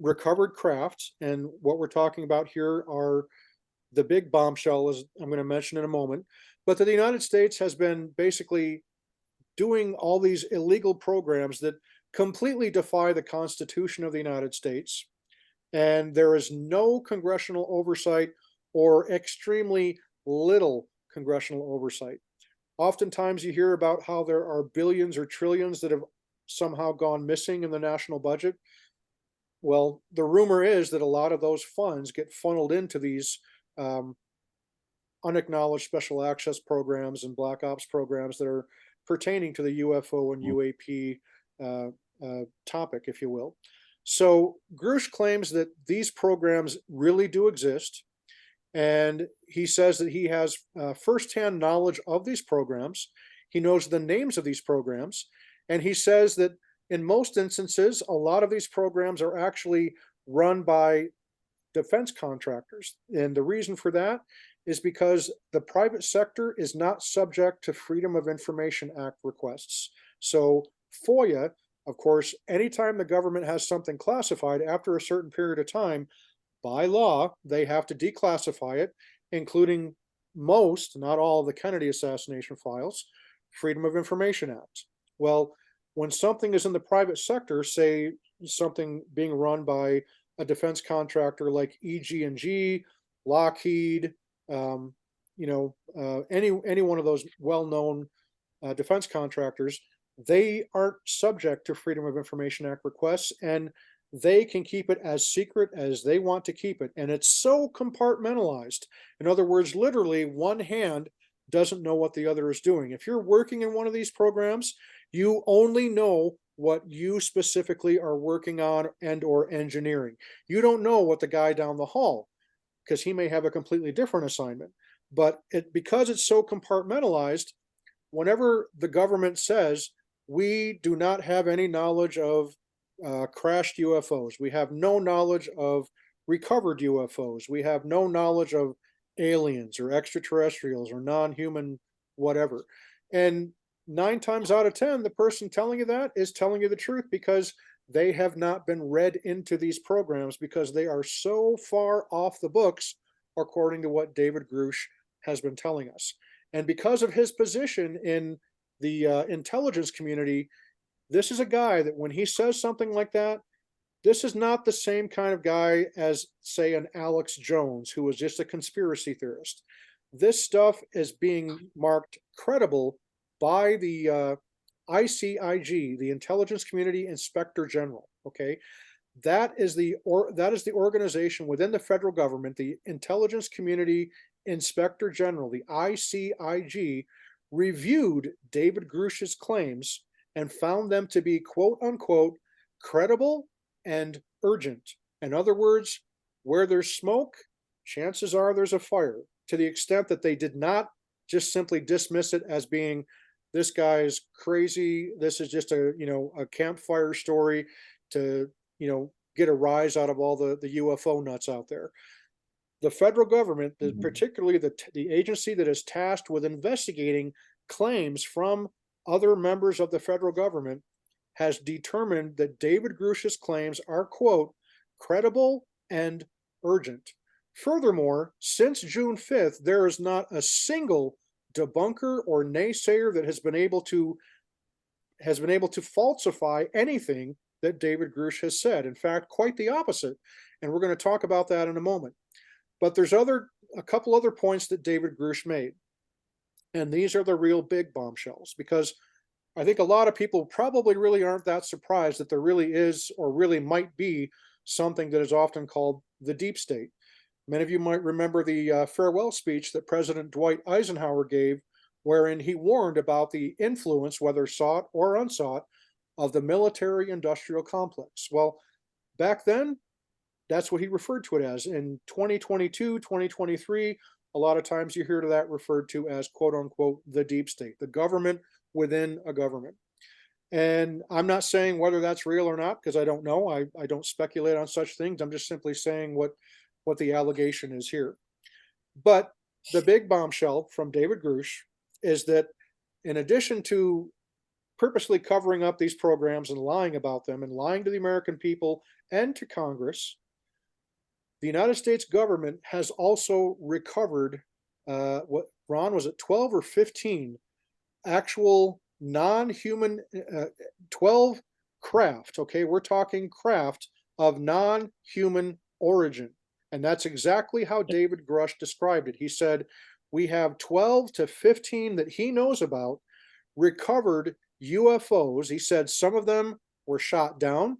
recovered crafts. And what we're talking about here are the big bombshell, as I'm going to mention in a moment, but that the United States has been basically doing all these illegal programs that completely defy the Constitution of the United States. And there is no congressional oversight or extremely little congressional oversight. Oftentimes you hear about how there are billions or trillions that have somehow gone missing in the national budget. Well, the rumor is that a lot of those funds get funneled into these unacknowledged special access programs and black ops programs that are pertaining to the UFO and UAP topic, if you will. So Grusch claims that these programs really do exist. And he says that he has firsthand knowledge of these programs. He knows the names of these programs. And he says that in most instances, a lot of these programs are actually run by defense contractors. And the reason for that is because the private sector is not subject to Freedom of Information Act requests. So FOIA, of course, anytime the government has something classified after a certain period of time, by law, they have to declassify it, including most, not all, of the Kennedy assassination files, Freedom of Information Act. Well, when something is in the private sector, say something being run by a defense contractor like EG&G, Lockheed, any one of those well-known defense contractors, they aren't subject to Freedom of Information Act requests, and they can keep it as secret as they want to keep it. And it's so compartmentalized. In other words, literally one hand doesn't know what the other is doing. If you're working in one of these programs, you only know what you specifically are working on and or engineering. You don't know what the guy down the hall, because he may have a completely different assignment. But because it's so compartmentalized, whenever the government says, we do not have any knowledge of crashed UFOs, we have no knowledge of recovered UFOs, we have no knowledge of aliens or extraterrestrials or non-human whatever. And 9 times out of 10, the person telling you that is telling you the truth, because they have not been read into these programs, because they are so far off the books, according to what David Grusch has been telling us. And because of his position in the intelligence community, this is a guy that when he says something like that, this is not the same kind of guy as, say, an Alex Jones, who was just a conspiracy theorist. This stuff is being marked credible by the ICIG, the Intelligence Community Inspector General. Okay, that is the organization within the federal government, the Intelligence Community Inspector General, the ICIG, reviewed David Grusch's claims and found them to be, quote unquote, credible and urgent. In other words, where there's smoke, chances are there's a fire, to the extent that they did not just simply dismiss it as being, this guy's crazy, this is just a campfire story to get a rise out of all the UFO nuts out there. The federal government, particularly the agency that is tasked with investigating claims from other members of the federal government, has determined that David Grusch's claims are, quote, credible and urgent. Furthermore, since June 5th, there is not a single debunker or naysayer that has been able to falsify anything that David Grusch has said. In fact, quite the opposite. And we're going to talk about that in a moment. But there's a couple other points that David Grusch made. And these are the real big bombshells, because I think a lot of people probably really aren't that surprised that there really is, or really might be, something that is often called the deep state. Many of you might remember the farewell speech that President Dwight Eisenhower gave, wherein he warned about the influence, whether sought or unsought, of the military-industrial complex. Well, back then, that's what he referred to it as. In 2022, 2023, a lot of times you hear that referred to as, quote unquote, the deep state, the government within a government. And I'm not saying whether that's real or not, because I don't know. I don't speculate on such things. I'm just simply saying what the allegation is here. But the big bombshell from David Grusch is that, in addition to purposely covering up these programs and lying about them and lying to the American people and to Congress, the United States government has also recovered what, Ron, was it 12 or 15 actual non-human, 12 craft, okay, we're talking craft of non-human origin. And that's exactly how David Grusch described it. He said, we have 12 to 15 that he knows about recovered UFOs. He said some of them were shot down,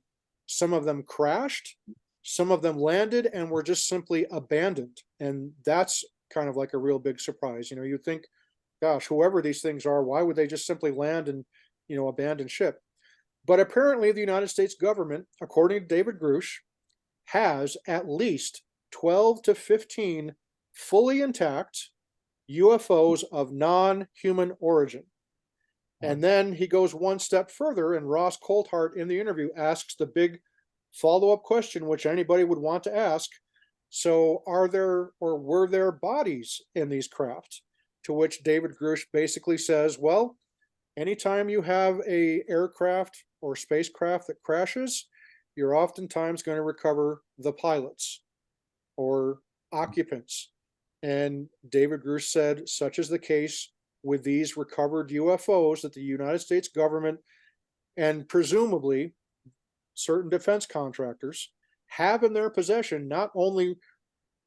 some of them crashed, some of them landed and were just simply abandoned. And that's kind of like a real big surprise. You think, gosh, whoever these things are, why would they just simply land and, abandon ship? But apparently the United States government, according to David Grusch, has at least 12 to 15 fully intact UFOs of non-human origin. And then he goes one step further, and Ross Coulthart in the interview asks the big follow-up question, which anybody would want to ask. So are there, or were there, bodies in these craft? To which David Grusch basically says, well, anytime you have a aircraft or spacecraft that crashes, you're oftentimes going to recover the pilots or occupants. And David Grusch said, such is the case with these recovered UFOs that the United States government and presumably certain defense contractors have in their possession, not only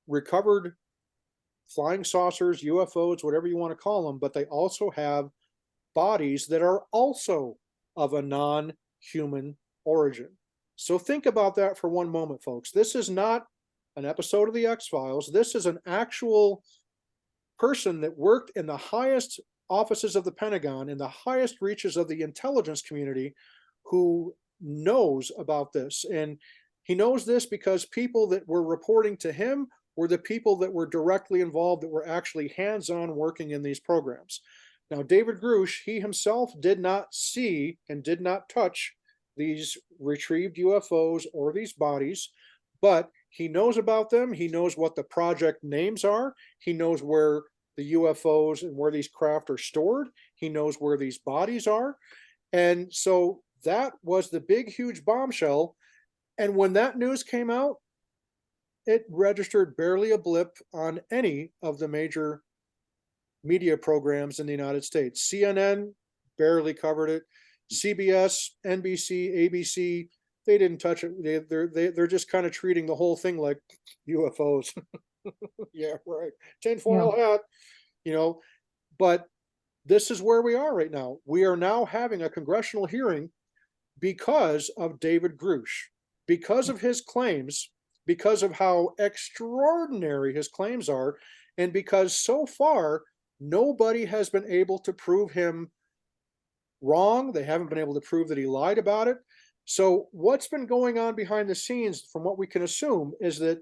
recovered flying saucers, UFOs, whatever you want to call them, but they also have bodies that are also of a non-human origin. So think about that for one moment, folks. This is not an episode of the X-Files. This is an actual person that worked in the highest offices of the Pentagon, in the highest reaches of the intelligence community, who knows about this. And he knows this because people that were reporting to him were the people that were directly involved, that were actually hands-on working in these programs. Now, David Grusch, he himself did not see and did not touch these retrieved UFOs or these bodies, but he knows about them. He knows what the project names are. He knows where the UFOs and where these craft are stored. He knows where these bodies are. And so that was the big, huge bombshell. And when that news came out, it registered barely a blip on any of the major media programs in the United States. CNN barely covered it. CBS, NBC, ABC, they didn't touch it. They're just kind of treating the whole thing like UFOs. Yeah, right. Tinfoil hat, you know. But this is where we are right now. We are now having a congressional hearing because of David Grusch, because of his claims, because of how extraordinary his claims are, and because so far nobody has been able to prove him wrong. They haven't been able to prove that he lied about it. So what's been going on behind the scenes, from what we can assume, is that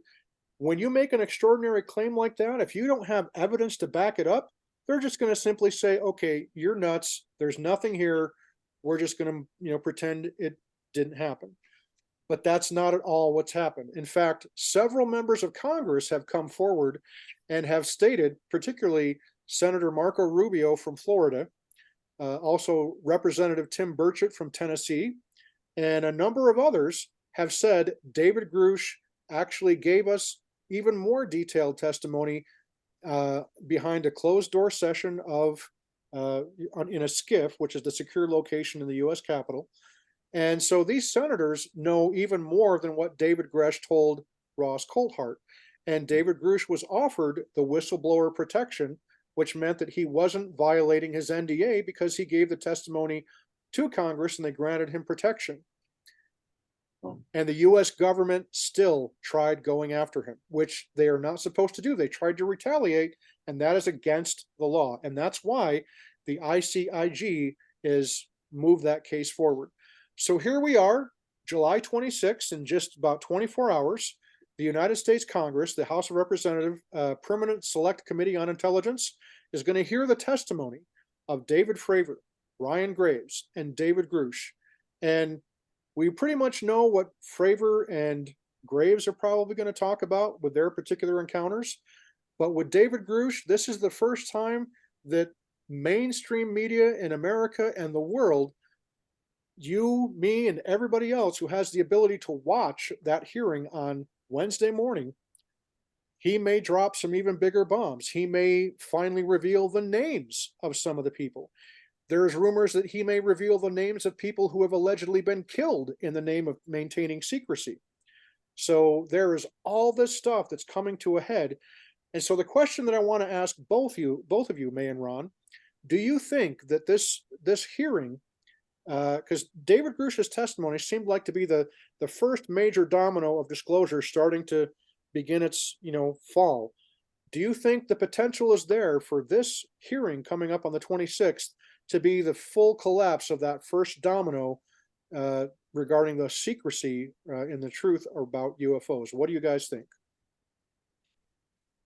when you make an extraordinary claim like that, if you don't have evidence to back it up, they're just going to simply say, okay, you're nuts. There's nothing here. We're just going to, pretend it didn't happen. But that's not at all what's happened. In fact, several members of Congress have come forward and have stated, particularly Senator Marco Rubio from Florida, also Representative Tim Burchett from Tennessee, and a number of others have said David Grusch actually gave us even more detailed testimony behind a closed door session of in a SCIF, which is the secure location in the U.S. Capitol. And so these senators know even more than what David Grusch told Ross Coulthart. And David Grusch was offered the whistleblower protection, which meant that he wasn't violating his NDA because he gave the testimony to Congress and they granted him protection. And the US government still tried going after him, which they are not supposed to do. They tried to retaliate, and that is against the law. And that's why the ICIG is moved that case forward. So here we are, July 26th, in just about 24 hours, the United States Congress, the House of Representatives Permanent Select Committee on Intelligence, is going to hear the testimony of David Fravor, Ryan Graves, and David Grusch. And we pretty much know what Fravor and Graves are probably going to talk about with their particular encounters. But with David Grusch, this is the first time that mainstream media in America and the world, you, me, and everybody else who has the ability to watch that hearing on Wednesday morning, he may drop some even bigger bombs. He may finally reveal the names of some of the people. There's rumors that he may reveal the names of people who have allegedly been killed in the name of maintaining secrecy. So there is all this stuff that's coming to a head. And so the question that I want to ask both of you, Mae and Ron, do you think that this hearing, because David Grusch's testimony seemed like to be the first major domino of disclosure starting to begin its fall. Do you think the potential is there for this hearing coming up on the 26th to be the full collapse of that first domino regarding the secrecy and the truth about UFOs? What do you guys think?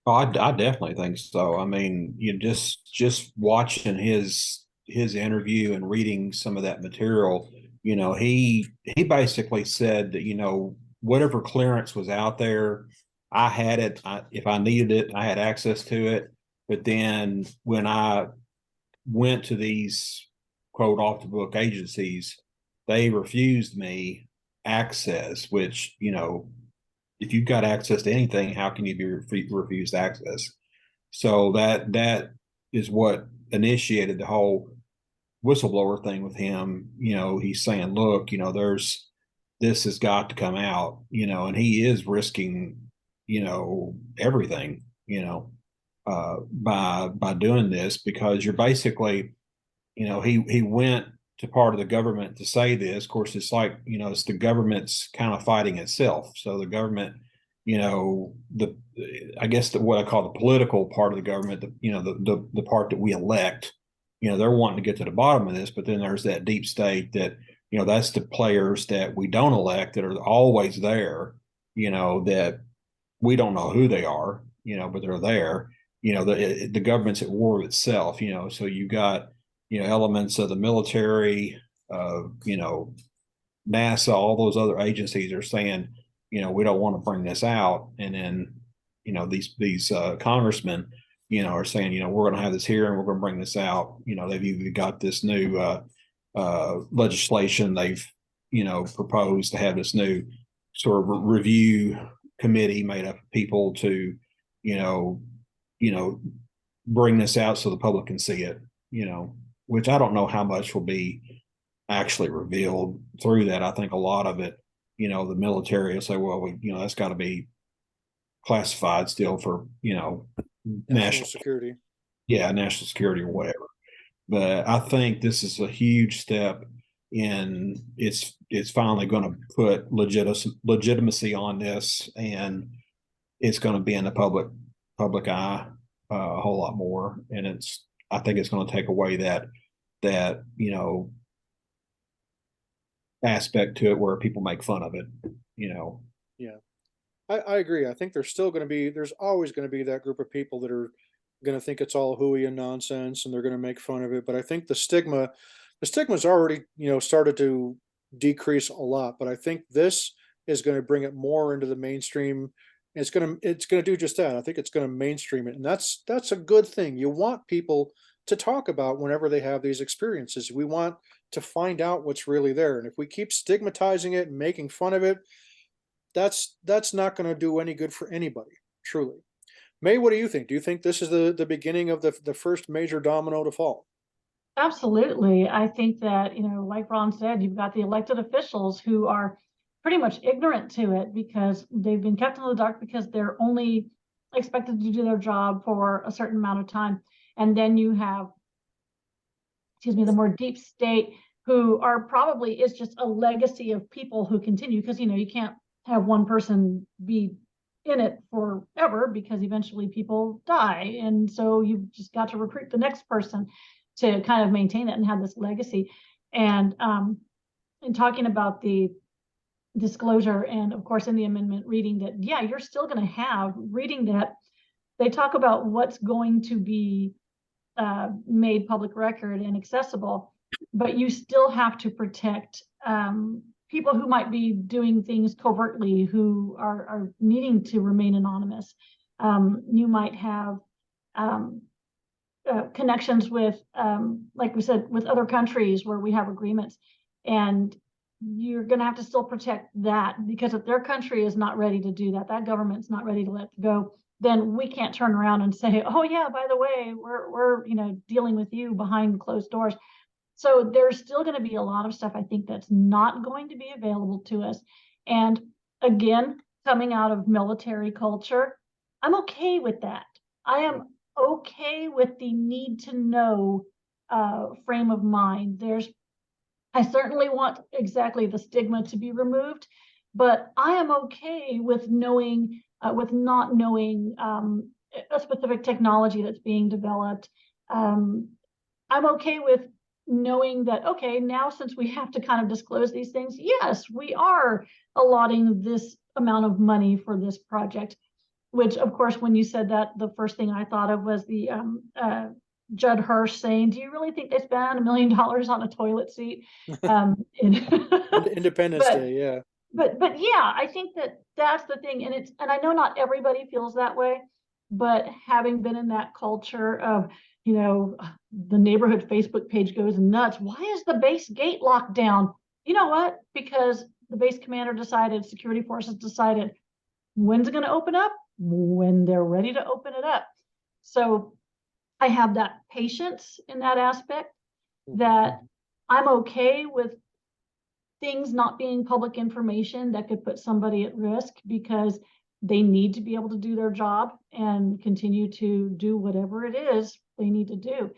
Oh, I definitely think so. I mean, you just watching his interview and reading some of that material, he basically said that, whatever clearance was out there, I had it. If I needed it, I had access to it. But then when I went to these quote off the book agencies, they refused me access, which, if you've got access to anything, how can you be refused access? So that is what initiated the whole whistleblower thing with him. He's saying, look, this has got to come out, and he is risking, everything, by doing this, because you're basically, he went to part of the government to say this. Of course, it's like, it's the government's kind of fighting itself. So the government, I guess what I call the political part of the government, the part that we elect, they're wanting to get to the bottom of this, but then there's that deep state that, that's the players that we don't elect that are always there, that we don't know who they are, but they're there. The government's at war with itself, so you got, elements of the military, NASA, all those other agencies are saying, we don't want to bring this out. And then, these congressmen, are saying, we're going to have this here and we're going to bring this out. They've even got this new legislation they've, proposed to have this new sort of review committee made up of people to, bring this out so the public can see it, which I don't know how much will be actually revealed through that. I think a lot of it, the military will say, well, that's got to be classified still for, national security. Yeah, national security or whatever. But I think this is a huge step in it's finally going to put legitimacy on this, and it's going to be in the public eye a whole lot more. And I think it's going to take away that aspect to it where people make fun of it. Yeah, I agree. I think there's always going to be that group of people that are going to think it's all hooey and nonsense, and they're going to make fun of it. But I think the stigma's already, started to decrease a lot. But I think this is going to bring it more into the mainstream. It's going to do just that. I think it's going to mainstream it, and that's a good thing. You want people to talk about whenever they have these experiences. We want to find out what's really there. And if we keep stigmatizing it and making fun of it, that's not going to do any good for anybody, truly. May, what do you think? Do you think this is the beginning of the first major domino to fall? Absolutely. I think that, like Ron said, you've got the elected officials who are pretty much ignorant to it because they've been kept in the dark because they're only expected to do their job for a certain amount of time. And then you have, the more deep state who are probably is just a legacy of people who continue, because, you can't have one person be in it forever because eventually people die. And so you've just got to recruit the next person to kind of maintain it and have this legacy. And in talking about the disclosure, and of course in the amendment reading that, yeah, you're still going to have reading that they talk about what's going to be made public record and accessible, but you still have to protect people who might be doing things covertly, who are needing to remain anonymous. You might have connections with, like we said, with other countries where we have agreements, and you're going to have to still protect that, because if their country is not ready to do that, that government's not ready to let go, then we can't turn around and say, oh yeah, by the way, we're dealing with you behind closed doors. So there's still going to be a lot of stuff, I think, that's not going to be available to us. And again, coming out of military culture, I'm okay with that. I am okay with the need to know frame of mind. I certainly want exactly the stigma to be removed, but I am okay with knowing, with not knowing a specific technology that's being developed. I'm okay with knowing that, okay, now since we have to kind of disclose these things, yes, we are allotting this amount of money for this project, which of course, when you said that, the first thing I thought of was the Judd Hirsch saying, do you really think they spent $1 million on a toilet seat? Independence Day, yeah. But yeah, I think that's the thing. And I know not everybody feels that way, but having been in that culture of, the neighborhood Facebook page goes nuts. Why is the base gate locked down? You know what? Because the base commander decided, security forces decided, when's it going to open up? When they're ready to open it up. So I have that patience in that aspect, that I'm okay with things not being public information that could put somebody at risk, because they need to be able to do their job and continue to do whatever it is they need to do.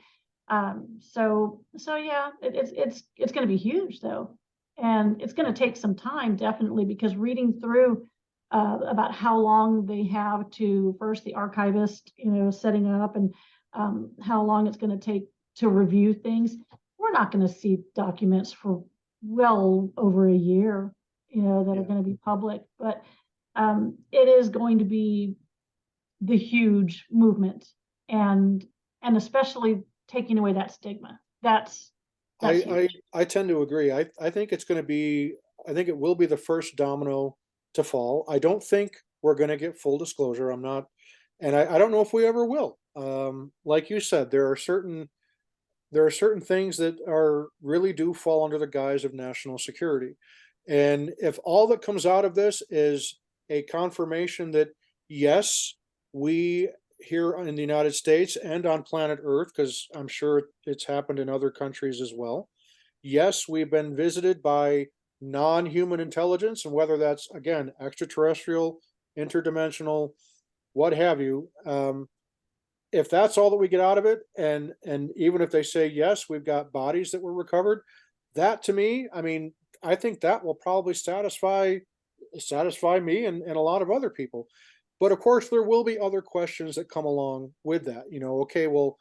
So yeah, it's going to be huge though. And it's going to take some time, definitely, because reading through about how long they have to, first the archivist, setting up, and how long it's going to take to review things. We're not going to see documents for well over a year, that are going to be public, but it is going to be the huge movement, and especially taking away that stigma. That's huge. I tend to agree. I think it's going to be, I think it will be the first domino to fall. I don't think we're going to get full disclosure. I'm not, and I don't know if we ever will. Like you said, there are certain things that are really do fall under the guise of national security. And if all that comes out of this is a confirmation that yes, we here in the United States and on planet Earth, because I'm sure it's happened in other countries as well. Yes, we've been visited by non-human intelligence, and whether that's again extraterrestrial, interdimensional, what have you. If that's all that we get out of it, and even if they say yes, we've got bodies that were recovered, that to me, I mean, I think that will probably satisfy me and a lot of other people. But of course, there will be other questions that come along with that. Okay, well,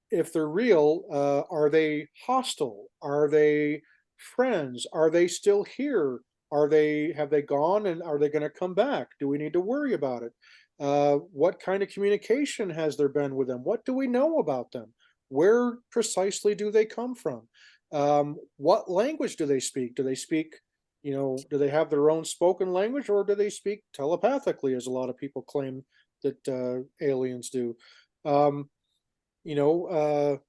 if they're real, are they hostile? Are they friends? Are they still here? Have they gone, and are they going to come back? Do we need to worry about it? What kind of communication has there been with them? What do we know about them? Where precisely do they come from? What language do they speak? Do they speak, do they have their own spoken language, or do they speak telepathically, as a lot of people claim that aliens do? Um, you know,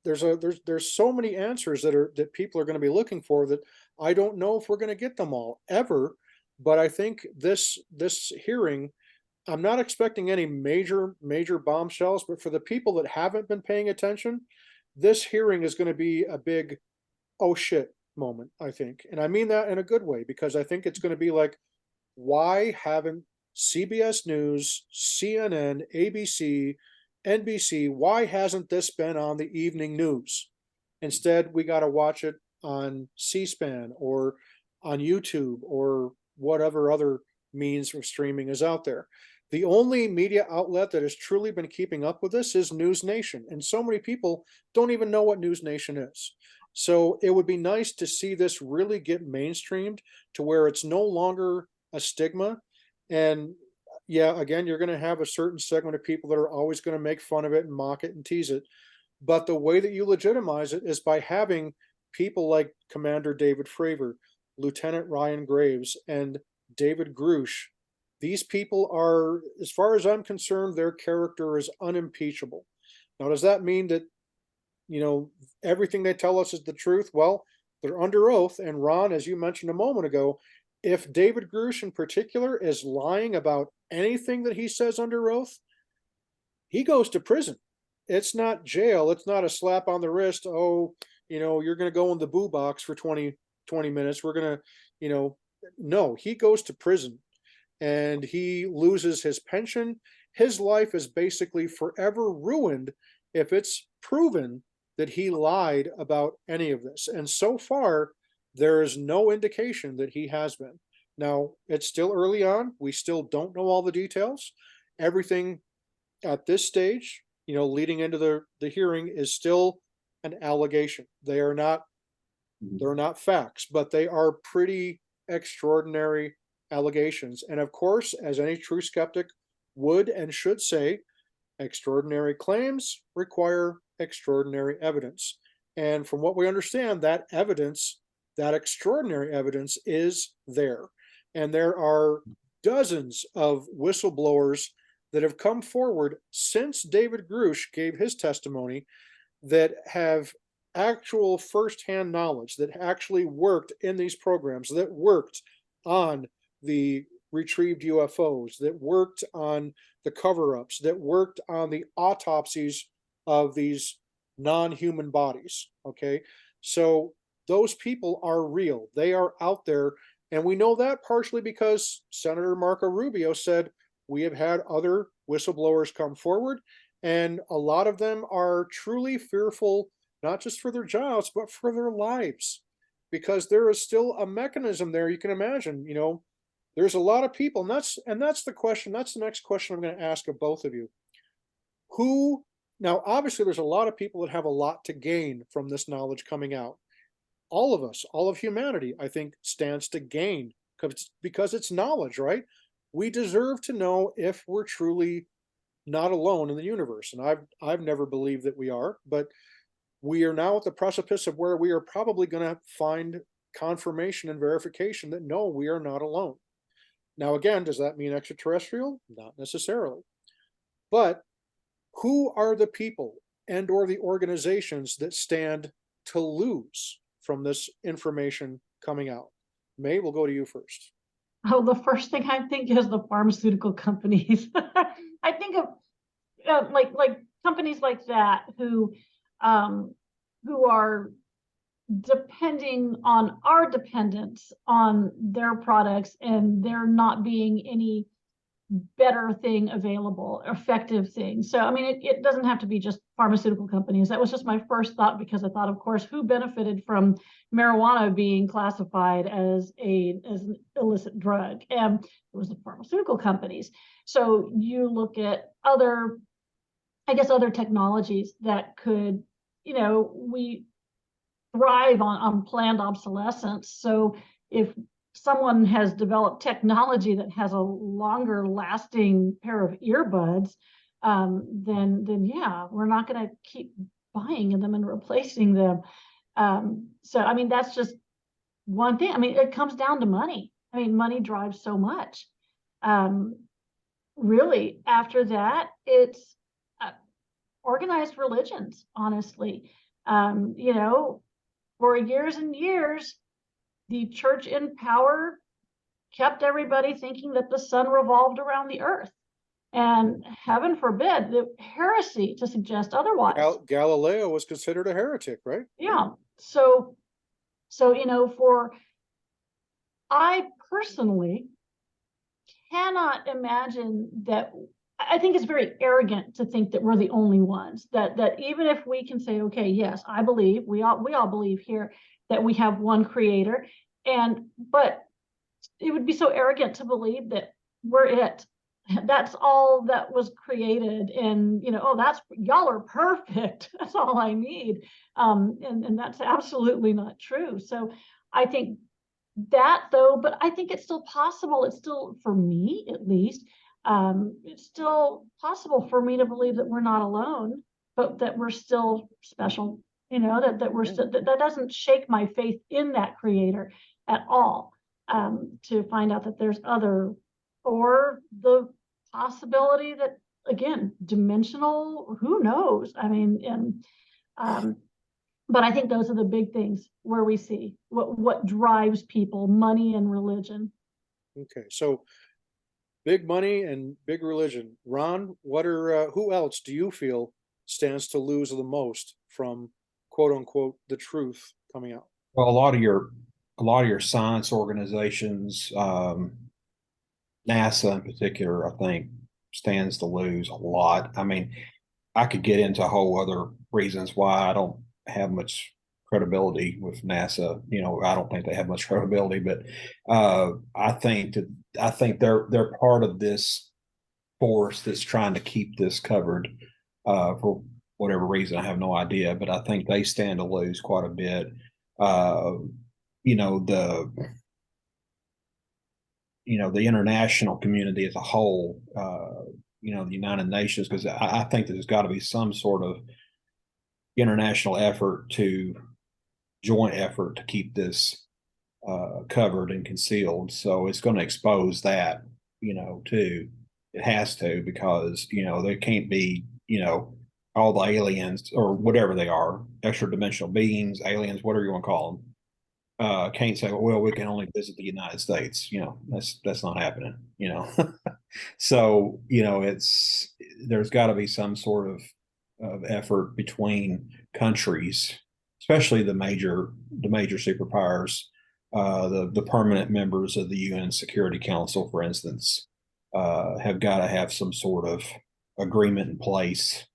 there's so many answers that people are going to be looking for, that I don't know if we're going to get them all ever. But I think this hearing, I'm not expecting any major bombshells, but for the people that haven't been paying attention, this hearing is going to be a big oh shit moment, I think. And I mean that in a good way, because I think it's going to be like, why haven't CBS News, CNN, ABC, NBC, why hasn't this been on the evening news? Instead, we got to watch it on C-SPAN or on YouTube or whatever other means of streaming is out there. The only media outlet that has truly been keeping up with this is News Nation, and so many people don't even know what News Nation is. So it would be nice to see this really get mainstreamed to where it's no longer a stigma. And yeah, again, you're going to have a certain segment of people that are always going to make fun of it and mock it and tease it. But the way that you legitimize it is by having people like Commander David Fravor, Lieutenant Ryan Graves, and David Grusch. These people are, as far as I'm concerned, their character is unimpeachable. Now, does that mean that, everything they tell us is the truth? Well, they're under oath. And Ron, as you mentioned a moment ago, if David Grusch in particular is lying about anything that he says under oath, he goes to prison. It's not jail. It's not a slap on the wrist. Oh, you're going to go in the boo box for 20 minutes. We're going to, no, he goes to prison, and he loses his pension. His life is basically forever ruined if it's proven that he lied about any of this. And so far, there is no indication that he has been. Now, it's still early on. We still don't know all the details. Everything at this stage, leading into the hearing, is still an allegation. They're not facts, but they are pretty extraordinary allegations. And of course, as any true skeptic would and should say, extraordinary claims require extraordinary evidence. And from what we understand, that evidence, that extraordinary evidence, is there. And there are dozens of whistleblowers that have come forward since David Grusch gave his testimony that have actual firsthand knowledge, that actually worked in these programs, that worked on the retrieved UFOs, that worked on the cover-ups, that worked on the autopsies of these non-human bodies. Okay. So those people are real. They are out there. And we know that partially because Senator Marco Rubio said we have had other whistleblowers come forward, and a lot of them are truly fearful, not just for their jobs, but for their lives, because there is still a mechanism there. You can imagine, there's a lot of people, and that's the question. That's the next question I'm going to ask of both of you. Who Now, obviously, there's a lot of people that have a lot to gain from this knowledge coming out. All of us, all of humanity, I think, stands to gain because it's knowledge, right? We deserve to know if we're truly not alone in the universe, and I've never believed that we are, but we are now at the precipice of where we are probably going to find confirmation and verification that no, we are not alone. Now, again, does that mean extraterrestrial? Not necessarily. But who are the people and or the organizations that stand to lose from this information coming out? Mae, we'll go to you first. Oh, the first thing I think is the pharmaceutical companies. I think of like companies like that who are depending on our dependence on their products, and there not being any better thing available, effective thing. So, I mean, it doesn't have to be just pharmaceutical companies. That was just my first thought, because I thought, of course, who benefited from marijuana being classified as an illicit drug? And it was the pharmaceutical companies. So you look at other technologies that could, we thrive on planned obsolescence. So if someone has developed technology that has a longer lasting pair of earbuds, then yeah, we're not going to keep buying them and replacing them. So, I mean, that's just one thing. I mean, it comes down to money. I mean, money drives so much. Really, after that, it's organized religions, honestly. For years and years, the church in power kept everybody thinking that the sun revolved around the earth. And heaven forbid, the heresy to suggest otherwise. Galileo was considered a heretic, right? Yeah. So, I personally cannot imagine that. I think it's very arrogant to think that we're the only ones, that even if we can say, okay, yes, I believe, we all believe here that we have one creator, but it would be so arrogant to believe that we're it. That's all that was created, and y'all are perfect. That's all I need. And that's absolutely not true. So I think that, though, but I think it's still possible. It's still, for me at least, it's still possible for me to believe that we're not alone, but that we're still special. That we're still, that doesn't shake my faith in that creator at all. To find out that there's other, or the possibility that, again, dimensional, who knows? I mean, but I think those are the big things where we see what drives people: money and religion. Okay, so big money and big religion. Ron, who else do you feel stands to lose the most from quote unquote the truth coming out? Well, a lot of your science organizations, NASA in particular, I think stands to lose a lot. I mean, I could get into a whole other reasons why I don't have much credibility with NASA. I don't think they have much credibility, but I think they're part of this force that's trying to keep this covered for whatever reason. I have no idea, but I think they stand to lose quite a bit. The international community as a whole, the United Nations, because I think there's got to be some sort of international joint effort to keep this covered and concealed. So it's going to expose that, too. It has to, because, there can't be, all the aliens or whatever they are, extra dimensional beings, aliens, whatever you want to call them. can't say, well, we can only visit the United States. You know, that's not happening. You know, so you know, there's got to be some sort of effort between countries, especially the major superpowers, the permanent members of the UN Security Council, for instance, have got to have some sort of agreement in place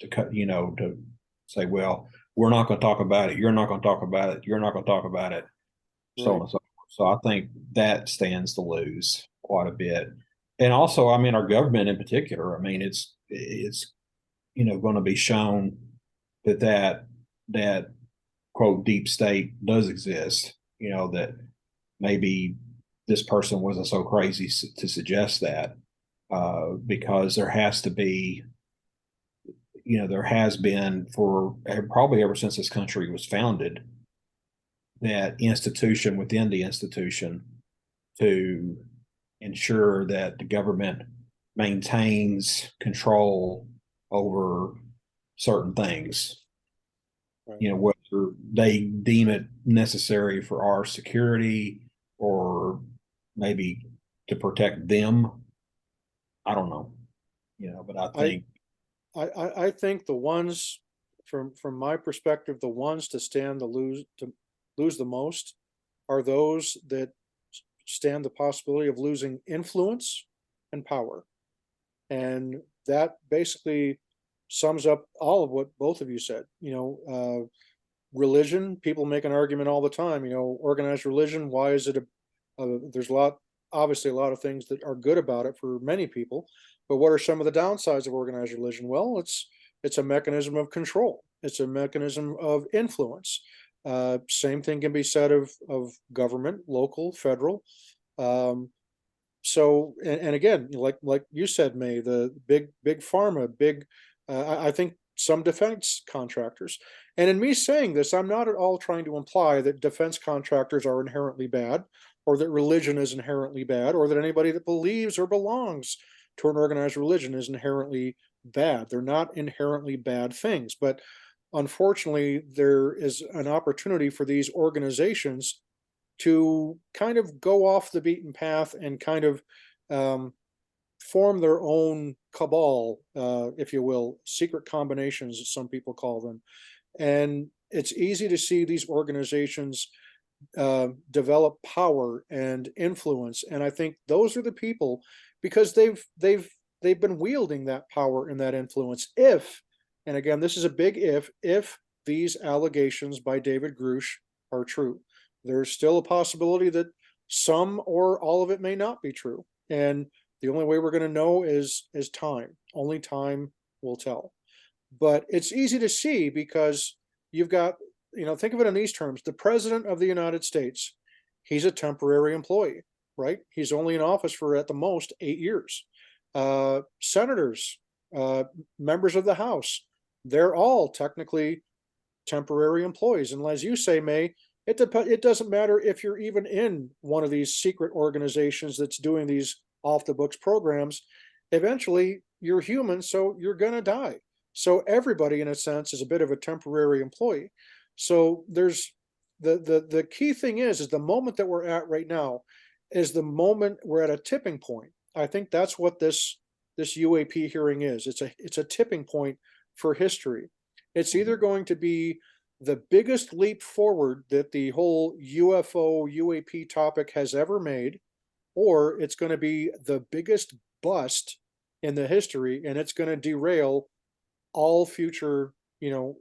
to to say, well, we're not going to talk about it. You're not going to talk about it. You're not going to talk about it. So on Right. and so forth. So I think that stands to lose quite a bit. And also, I mean, our government in particular, I mean, it's going to be shown that quote deep state does exist. You know, that maybe this person wasn't so crazy to suggest that, because there has to be, there has been for probably ever since this country was founded, that institution within the institution to ensure that the government maintains control over certain things, Right. whether they deem it necessary for our security or maybe to protect them. I don't know, but I think I think the ones from my perspective, the ones to stand to lose the most are those that stand the possibility of losing influence and power. And that basically sums up all of what both of you said. Religion, people make an argument all the time, organized religion, why is it there's obviously a lot of things that are good about it for many people, but what are some of the downsides of organized religion? Well, it's a mechanism of control. It's a mechanism of influence. Same thing can be said of government, local, federal. Um, so, and again, like you said, May, the big pharma, I think some defense contractors. And in me saying this, I'm not at all trying to imply that defense contractors are inherently bad, or that religion is inherently bad, or that anybody that believes or belongs to an organized religion is inherently bad. They're not inherently bad things, but unfortunately, there is an opportunity for these organizations to kind of go off the beaten path and kind of um, form their own cabal, if you will, secret combinations, as some people call them. And it's easy to see these organizations develop power and influence. And I think those are the people, because they've been wielding that power and that influence. And again, this is a big if these allegations by David Grusch are true, there's still a possibility that some or all of it may not be true. And the only way we're going to know is time. Only time will tell. But it's easy to see because you've got, think of it in these terms. The president of the United States, he's a temporary employee, right? He's only in office for at the most 8 years. Senators, members of the House, they're all technically temporary employees. And as you say, May, it doesn't matter if you're even in one of these secret organizations that's doing these off the books programs. Eventually, you're human, so you're going to die. So everybody, in a sense, is a bit of a temporary employee. So there's the key thing is the moment that we're at right now is the moment we're at a tipping point. I think that's what this UAP hearing is. It's a tipping point for history. It's either going to be the biggest leap forward that the whole UFO UAP topic has ever made, or it's going to be the biggest bust in the history, and it's going to derail all future,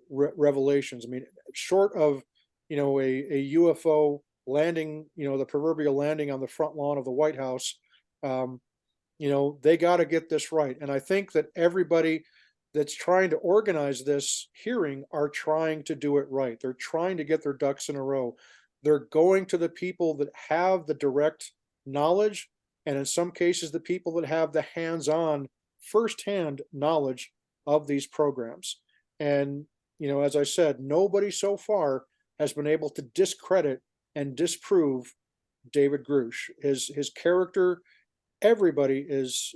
revelations. I mean, short of, a UFO landing, the proverbial landing on the front lawn of the White House, they got to get this right. And I think that everybody that's trying to organize this hearing are trying to do it right. They're trying to get their ducks in a row. They're going to the people that have the direct knowledge, and in some cases, the people that have the hands-on, firsthand knowledge of these programs. And, as I said, nobody so far has been able to discredit and disprove David Grusch. His character, everybody is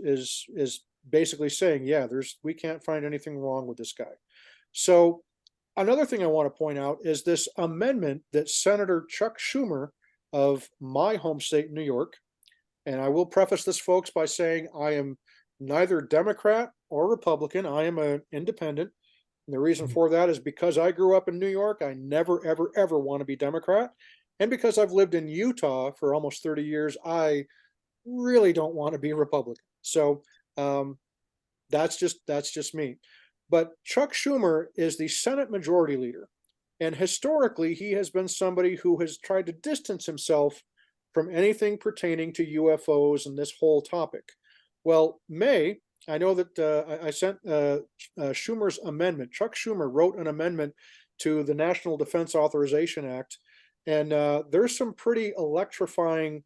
basically saying, yeah, we can't find anything wrong with this guy. So another thing I want to point out is this amendment that Senator Chuck Schumer of my home state, New York, and I will preface this, folks, by saying I am neither Democrat or Republican. I am an independent. And the reason for that is because I grew up in New York, I never, ever, ever want to be Democrat. And because I've lived in Utah for almost 30 years, I really don't want to be Republican. So that's just me. But Chuck Schumer is the Senate Majority Leader. And historically, he has been somebody who has tried to distance himself from anything pertaining to UFOs and this whole topic. Well, I know that I sent Schumer's amendment. Chuck Schumer wrote an amendment to the National Defense Authorization Act, and there's some pretty electrifying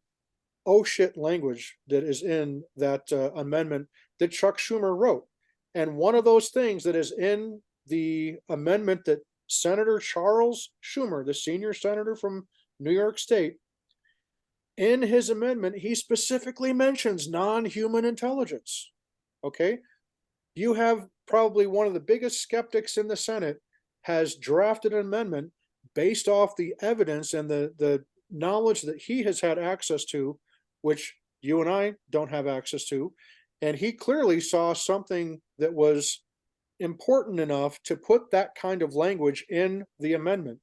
oh shit language that is in that amendment that Chuck Schumer wrote. And one of those things that is in the amendment that Senator Charles Schumer, the senior senator from New York State, in his amendment, he specifically mentions non-human intelligence. Okay. You have probably one of the biggest skeptics in the Senate has drafted an amendment based off the evidence and the knowledge that he has had access to, which you and I don't have access to. And he clearly saw something that was important enough to put that kind of language in the amendment.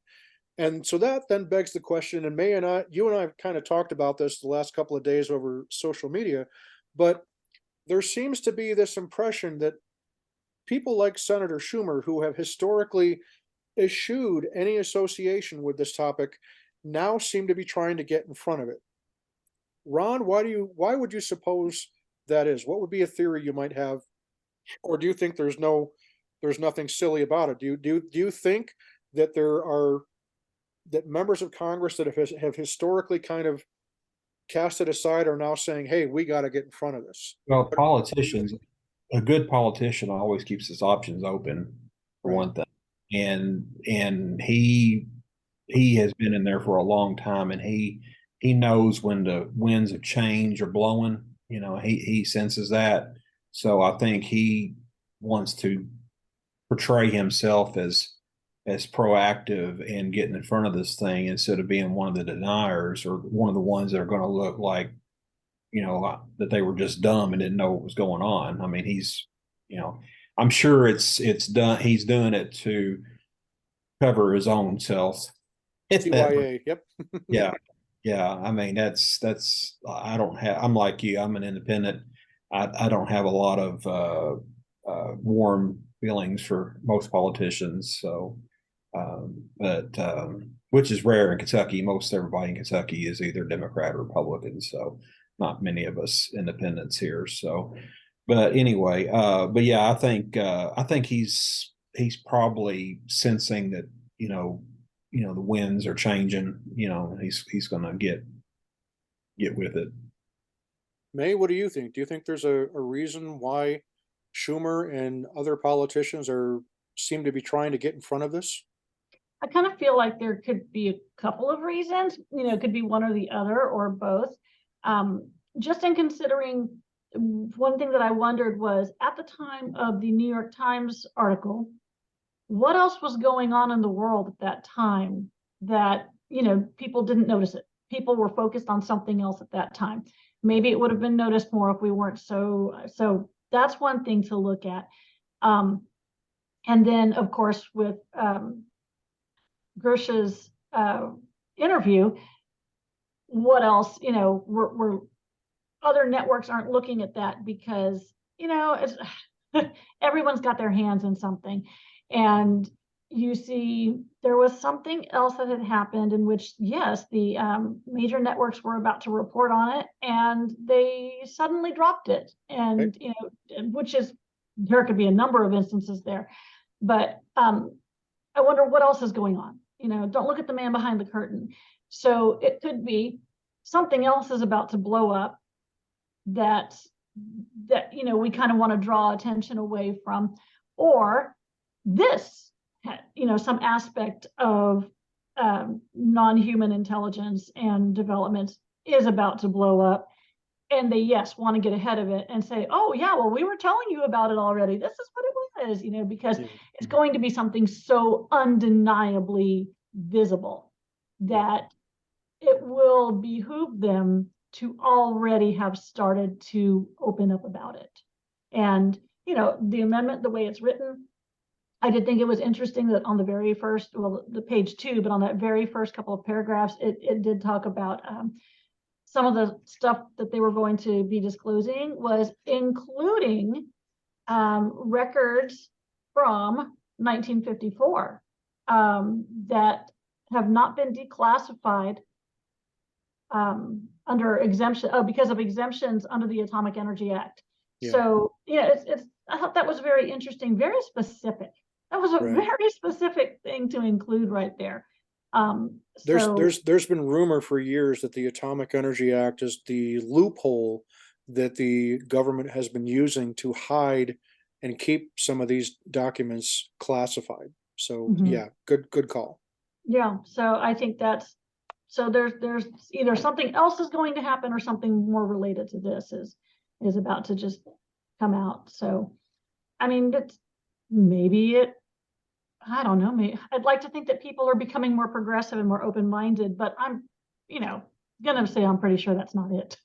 And so that then begs the question, and you and I have kind of talked about this the last couple of days over social media, but there seems to be this impression that people like Senator Schumer, who have historically eschewed any association with this topic, now seem to be trying to get in front of it. Ron, why would you suppose that is? What would be a theory you might have? Or do you think there's nothing silly about it? Do you think that that members of Congress that have historically kind of cast it aside are now saying, hey, we got to get in front of this? Well, politicians, a good politician always keeps his options open, for one thing. And he has been in there for a long time, and he knows when the winds of change are blowing. You know, he senses that. So I think he wants to portray himself as proactive in getting in front of this thing instead of being one of the deniers or one of the ones that are going to look like, you know, that they were just dumb and didn't know what was going on. I mean, I'm sure it's done. He's doing it to cover his own self. CYA, yep. Yeah. Yeah. I mean, I'm like you, I'm an independent. I don't have a lot of warm feelings for most politicians. So, which is rare in Kentucky. Most everybody in Kentucky is either Democrat or Republican. So not many of us independents here. So, but anyway, but yeah, I think he's probably sensing that, the winds are changing, he's going to get with it. Mae, what do you think? Do you think there's a reason why Schumer and other politicians seem to be trying to get in front of this? I kind of feel like there could be a couple of reasons, it could be one or the other or both. Just in considering, one thing that I wondered was at the time of the New York Times article, what else was going on in the world at that time that, people didn't notice it? People were focused on something else at that time. Maybe it would have been noticed more if we weren't so that's one thing to look at. And then of course with Grusch's interview, what else, we're other networks aren't looking at that because, it's everyone's got their hands in something. And you see, there was something else that had happened in which, yes, the major networks were about to report on it, and they suddenly dropped it. And which is, there could be a number of instances there, but I wonder what else is going on. Don't look at the man behind the curtain. So it could be something else is about to blow up that we kind of want to draw attention away from, or this, some aspect of non-human intelligence and development is about to blow up, and they want to get ahead of it and say, oh yeah, well, we were telling you about it already. This is what it is, you know, because Yeah. it's going to be something so undeniably visible that it will behoove them to already have started to open up about it. And, you know, the amendment, the way it's written, I did think it was interesting that on the very first, well, the page 2, but on that very first couple of paragraphs, it did talk about some of the stuff that they were going to be disclosing was including records from 1954 that have not been declassified under exemption, because of exemptions under the Atomic Energy Act. Yeah. So yeah, it's I thought that was very interesting, very specific. That was a Right. very specific thing to include right there. There's been rumor for years that the Atomic Energy Act is the loophole that the government has been using to hide and keep some of these documents classified. So Mhm. yeah, good call. Yeah, so I think that's, so there's either something else is going to happen or something more related to this is about to just come out. So, I mean, that's maybe it, I don't know, maybe I'd like to think that people are becoming more progressive and more open-minded, but I'm, you know, gonna say I'm pretty sure that's not it.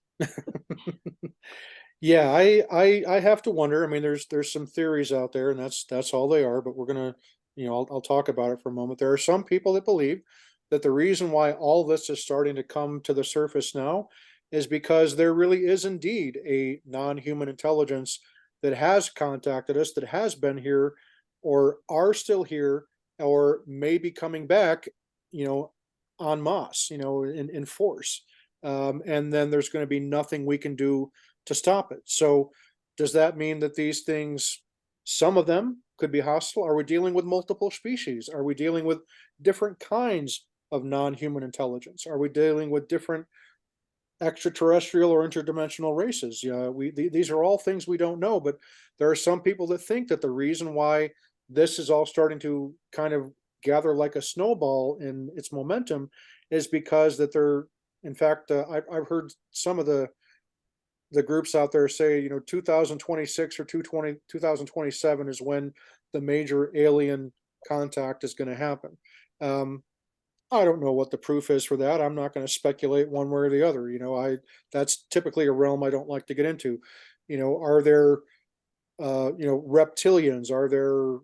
Yeah, I have to wonder. I mean, there's some theories out there, and that's all they are. But we're gonna, I'll talk about it for a moment. There are some people that believe that the reason why all this is starting to come to the surface now is because there really is indeed a non-human intelligence that has contacted us, that has been here, or are still here, or may be coming back, you know, en masse, in force. And then there's going to be nothing we can do to stop it. So does that mean that these things, some of them could be hostile? Are we dealing with multiple species? Are we dealing with different kinds of non-human intelligence? Are we dealing with different extraterrestrial or interdimensional races? Yeah, these are all things we don't know, but there are some people that think that the reason why this is all starting to kind of gather like a snowball in its momentum is because that they're, in fact, I've heard some of the groups out there say, 2026 or 2027 is when the major alien contact is going to happen. Um, I don't know what the proof is for that. I'm not going to speculate one way or the other. That's typically a realm I don't like to get into. Are there, reptilians? Are there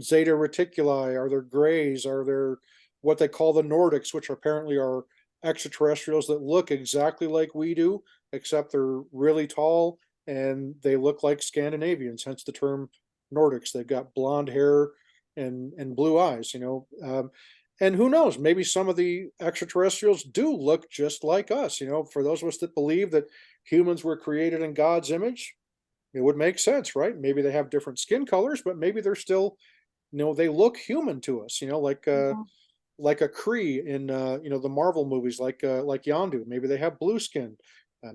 Zeta Reticuli? Are there Greys? Are there what they call the Nordics, which apparently are extraterrestrials that look exactly like we do, except they're really tall and they look like Scandinavians, hence the term Nordics. They've got blonde hair and blue eyes, and who knows, maybe some of the extraterrestrials do look just like us. For those of us that believe that humans were created in God's image, it would make sense, right? Maybe they have different skin colors, but maybe they're still, they look human to us, like a Kree in the Marvel movies, like Yondu. Maybe they have blue skin,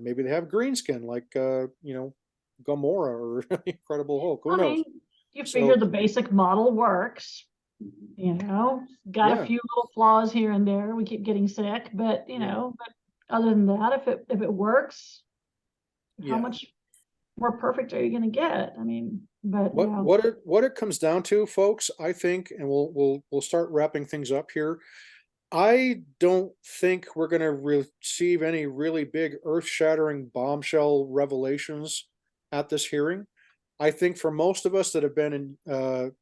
maybe they have green skin, like Gamora or Incredible Hulk. Who I knows? mean, you figure So the basic model works, got a yeah, few little flaws here and there. We keep getting sick, but yeah, but other than that, if it works, how yeah. much more perfect are you gonna get? I mean, but What yeah. what it what it comes down to, folks, I think, and we'll start wrapping things up here. I don't think we're going to receive any really big earth-shattering bombshell revelations at this hearing. I think for most of us that have been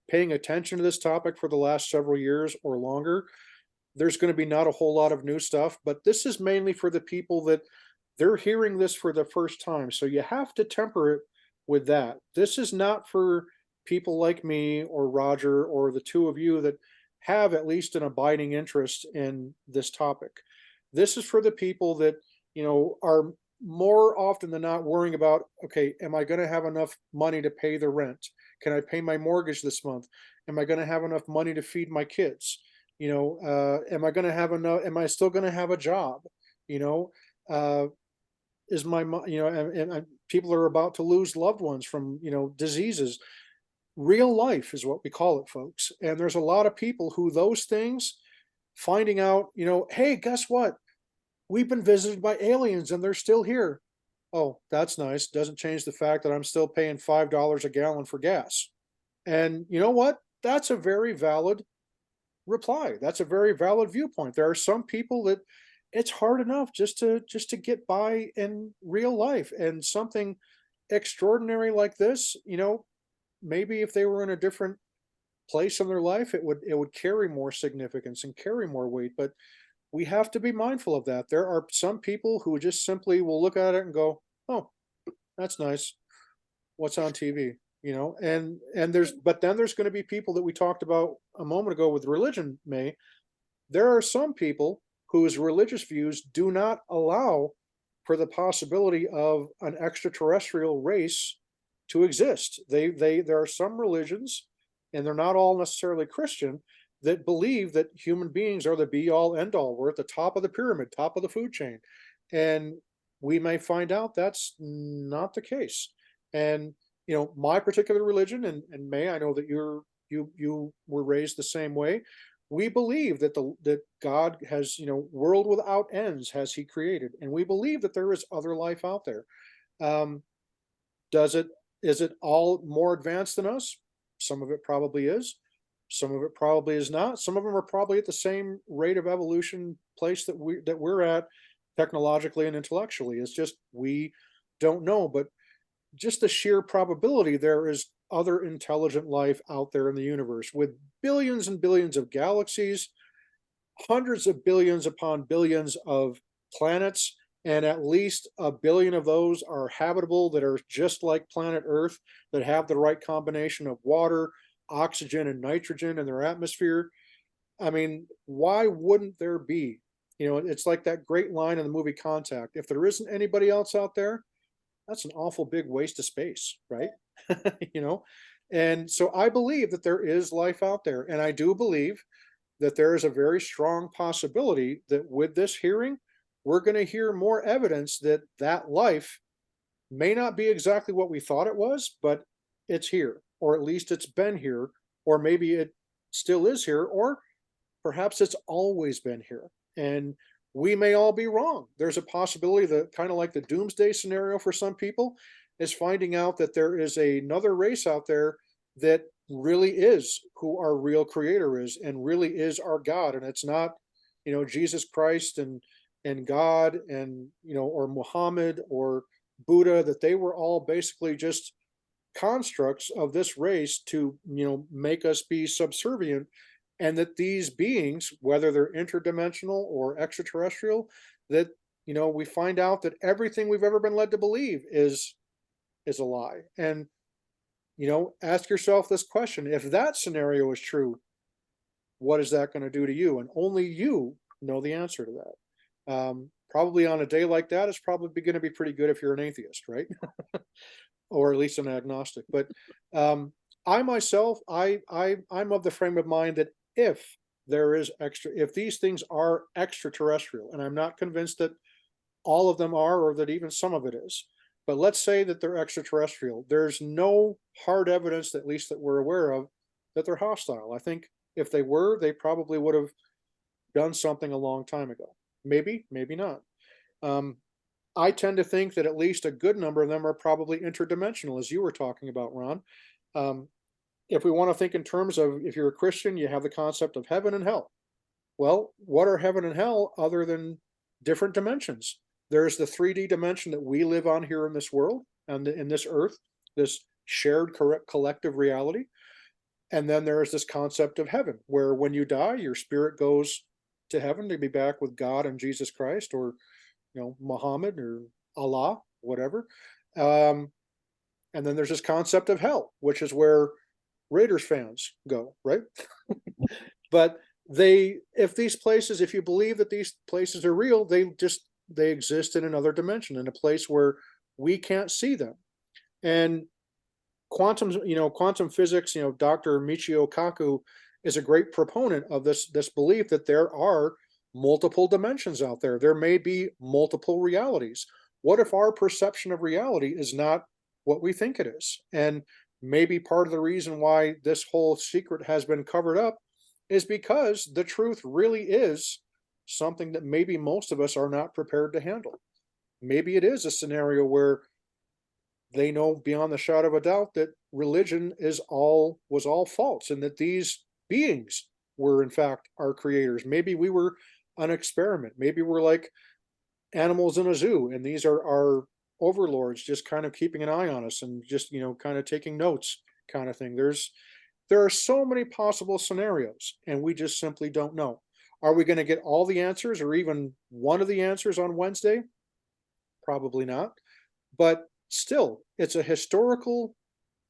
paying attention to this topic for the last several years or longer, there's going to be not a whole lot of new stuff, but this is mainly for the people that they're hearing this for the first time. So you have to temper it with that. This is not for people like me or Roger or the two of you that have at least an abiding interest in this topic. This is for the people that, are more often than not worrying about, okay, am I going to have enough money to pay the rent? Can I pay my mortgage this month? Am I going to have enough money to feed my kids? Am I going to have enough? Am I still going to have a job? You know, uh, is my, and people are about to lose loved ones from, diseases. Real life is what we call it, folks. And there's a lot of people who those things, finding out, hey, guess what? We've been visited by aliens and they're still here. Oh, that's nice. Doesn't change the fact that I'm still paying $5 a gallon for gas. And you know what? That's a very valid reply. That's a very valid viewpoint. There are some people that it's hard enough just to get by in real life, and something extraordinary like this, maybe if they were in a different place in their life, it would carry more significance and carry more weight. But we have to be mindful of that. There are some people who just simply will look at it and go, "Oh, that's nice. What's on TV?" And then there's going to be people that we talked about a moment ago with religion, May. There are some people whose religious views do not allow for the possibility of an extraterrestrial race to exist. There are some religions, and they're not all necessarily Christian, that believe that human beings are the be all end all. We're at the top of the pyramid, top of the food chain. And we may find out that's not the case. And my particular religion, and May, I know that you were raised the same way. We believe that God has, world without ends has He created, and we believe that there is other life out there. Um, does it is it all more advanced than us? Some of it probably is. Some of it probably is not. Some of them are probably at the same rate of evolution place that we're at technologically and intellectually. It's just we don't know, but just the sheer probability there is other intelligent life out there in the universe with billions and billions of galaxies, hundreds of billions upon billions of planets, and at least a billion of those are habitable, that are just like planet Earth, that have the right combination of water, oxygen, and nitrogen in their atmosphere. I mean, why wouldn't there be? It's like that great line in the movie Contact. If there isn't anybody else out there, that's an awful big waste of space, right? you know, and so I believe that there is life out there, and I do believe that there is a very strong possibility that with this hearing, we're going to hear more evidence that that life may not be exactly what we thought it was, but it's here, or at least it's been here, or maybe it still is here, or perhaps it's always been here. And we may all be wrong. There's a possibility that, kind of like the doomsday scenario for some people, is finding out that there is another race out there that really is who our real creator is, and really is our God. And it's not, Jesus Christ and God, and or Muhammad or Buddha, that they were all basically just constructs of this race to, make us be subservient. And that these beings, whether they're interdimensional or extraterrestrial, that, we find out that everything we've ever been led to believe is a lie. And ask yourself this question: if that scenario is true, what is that going to do to you? And only you know the answer to that. Probably on a day like that, it's probably going to be pretty good if you're an atheist, right? Or at least an agnostic. But I myself, I'm of the frame of mind that if these things are extraterrestrial, and I'm not convinced that all of them are, or that even some of it is, but let's say that they're extraterrestrial, there's no hard evidence, at least that we're aware of, that they're hostile. I think if they were, they probably would have done something a long time ago. Maybe, maybe not. I tend to think that at least a good number of them are probably interdimensional, as you were talking about, Ron. Um, if we want to think in terms of, if you're a Christian, you have the concept of heaven and hell. Well, what are heaven and hell other than different dimensions? There's the 3D dimension that we live on here in this world and in this earth, this shared collective reality. And then there is this concept of heaven, where when you die, your spirit goes to heaven to be back with God and Jesus Christ, or Muhammad or Allah, whatever. And then there's this concept of hell, which is where Raiders fans go, right? But if you believe that these places are real, they exist in another dimension, in a place where we can't see them. And quantum physics, Dr. Michio Kaku is a great proponent of this belief that there are multiple dimensions out there. There may be multiple realities. What if our perception of reality is not what we think it is? And maybe part of the reason why this whole secret has been covered up is because the truth really is something that maybe most of us are not prepared to handle. Maybe it is a scenario where they know beyond the shadow of a doubt that religion was all false, and that these beings were in fact our creators. Maybe we were an experiment. Maybe we're like animals in a zoo, and these are our overlords just kind of keeping an eye on us and just, kind of taking notes, kind of thing. There are so many possible scenarios, and we just simply don't know. Are we going to get all the answers or even one of the answers on Wednesday? Probably not. But still, it's a historical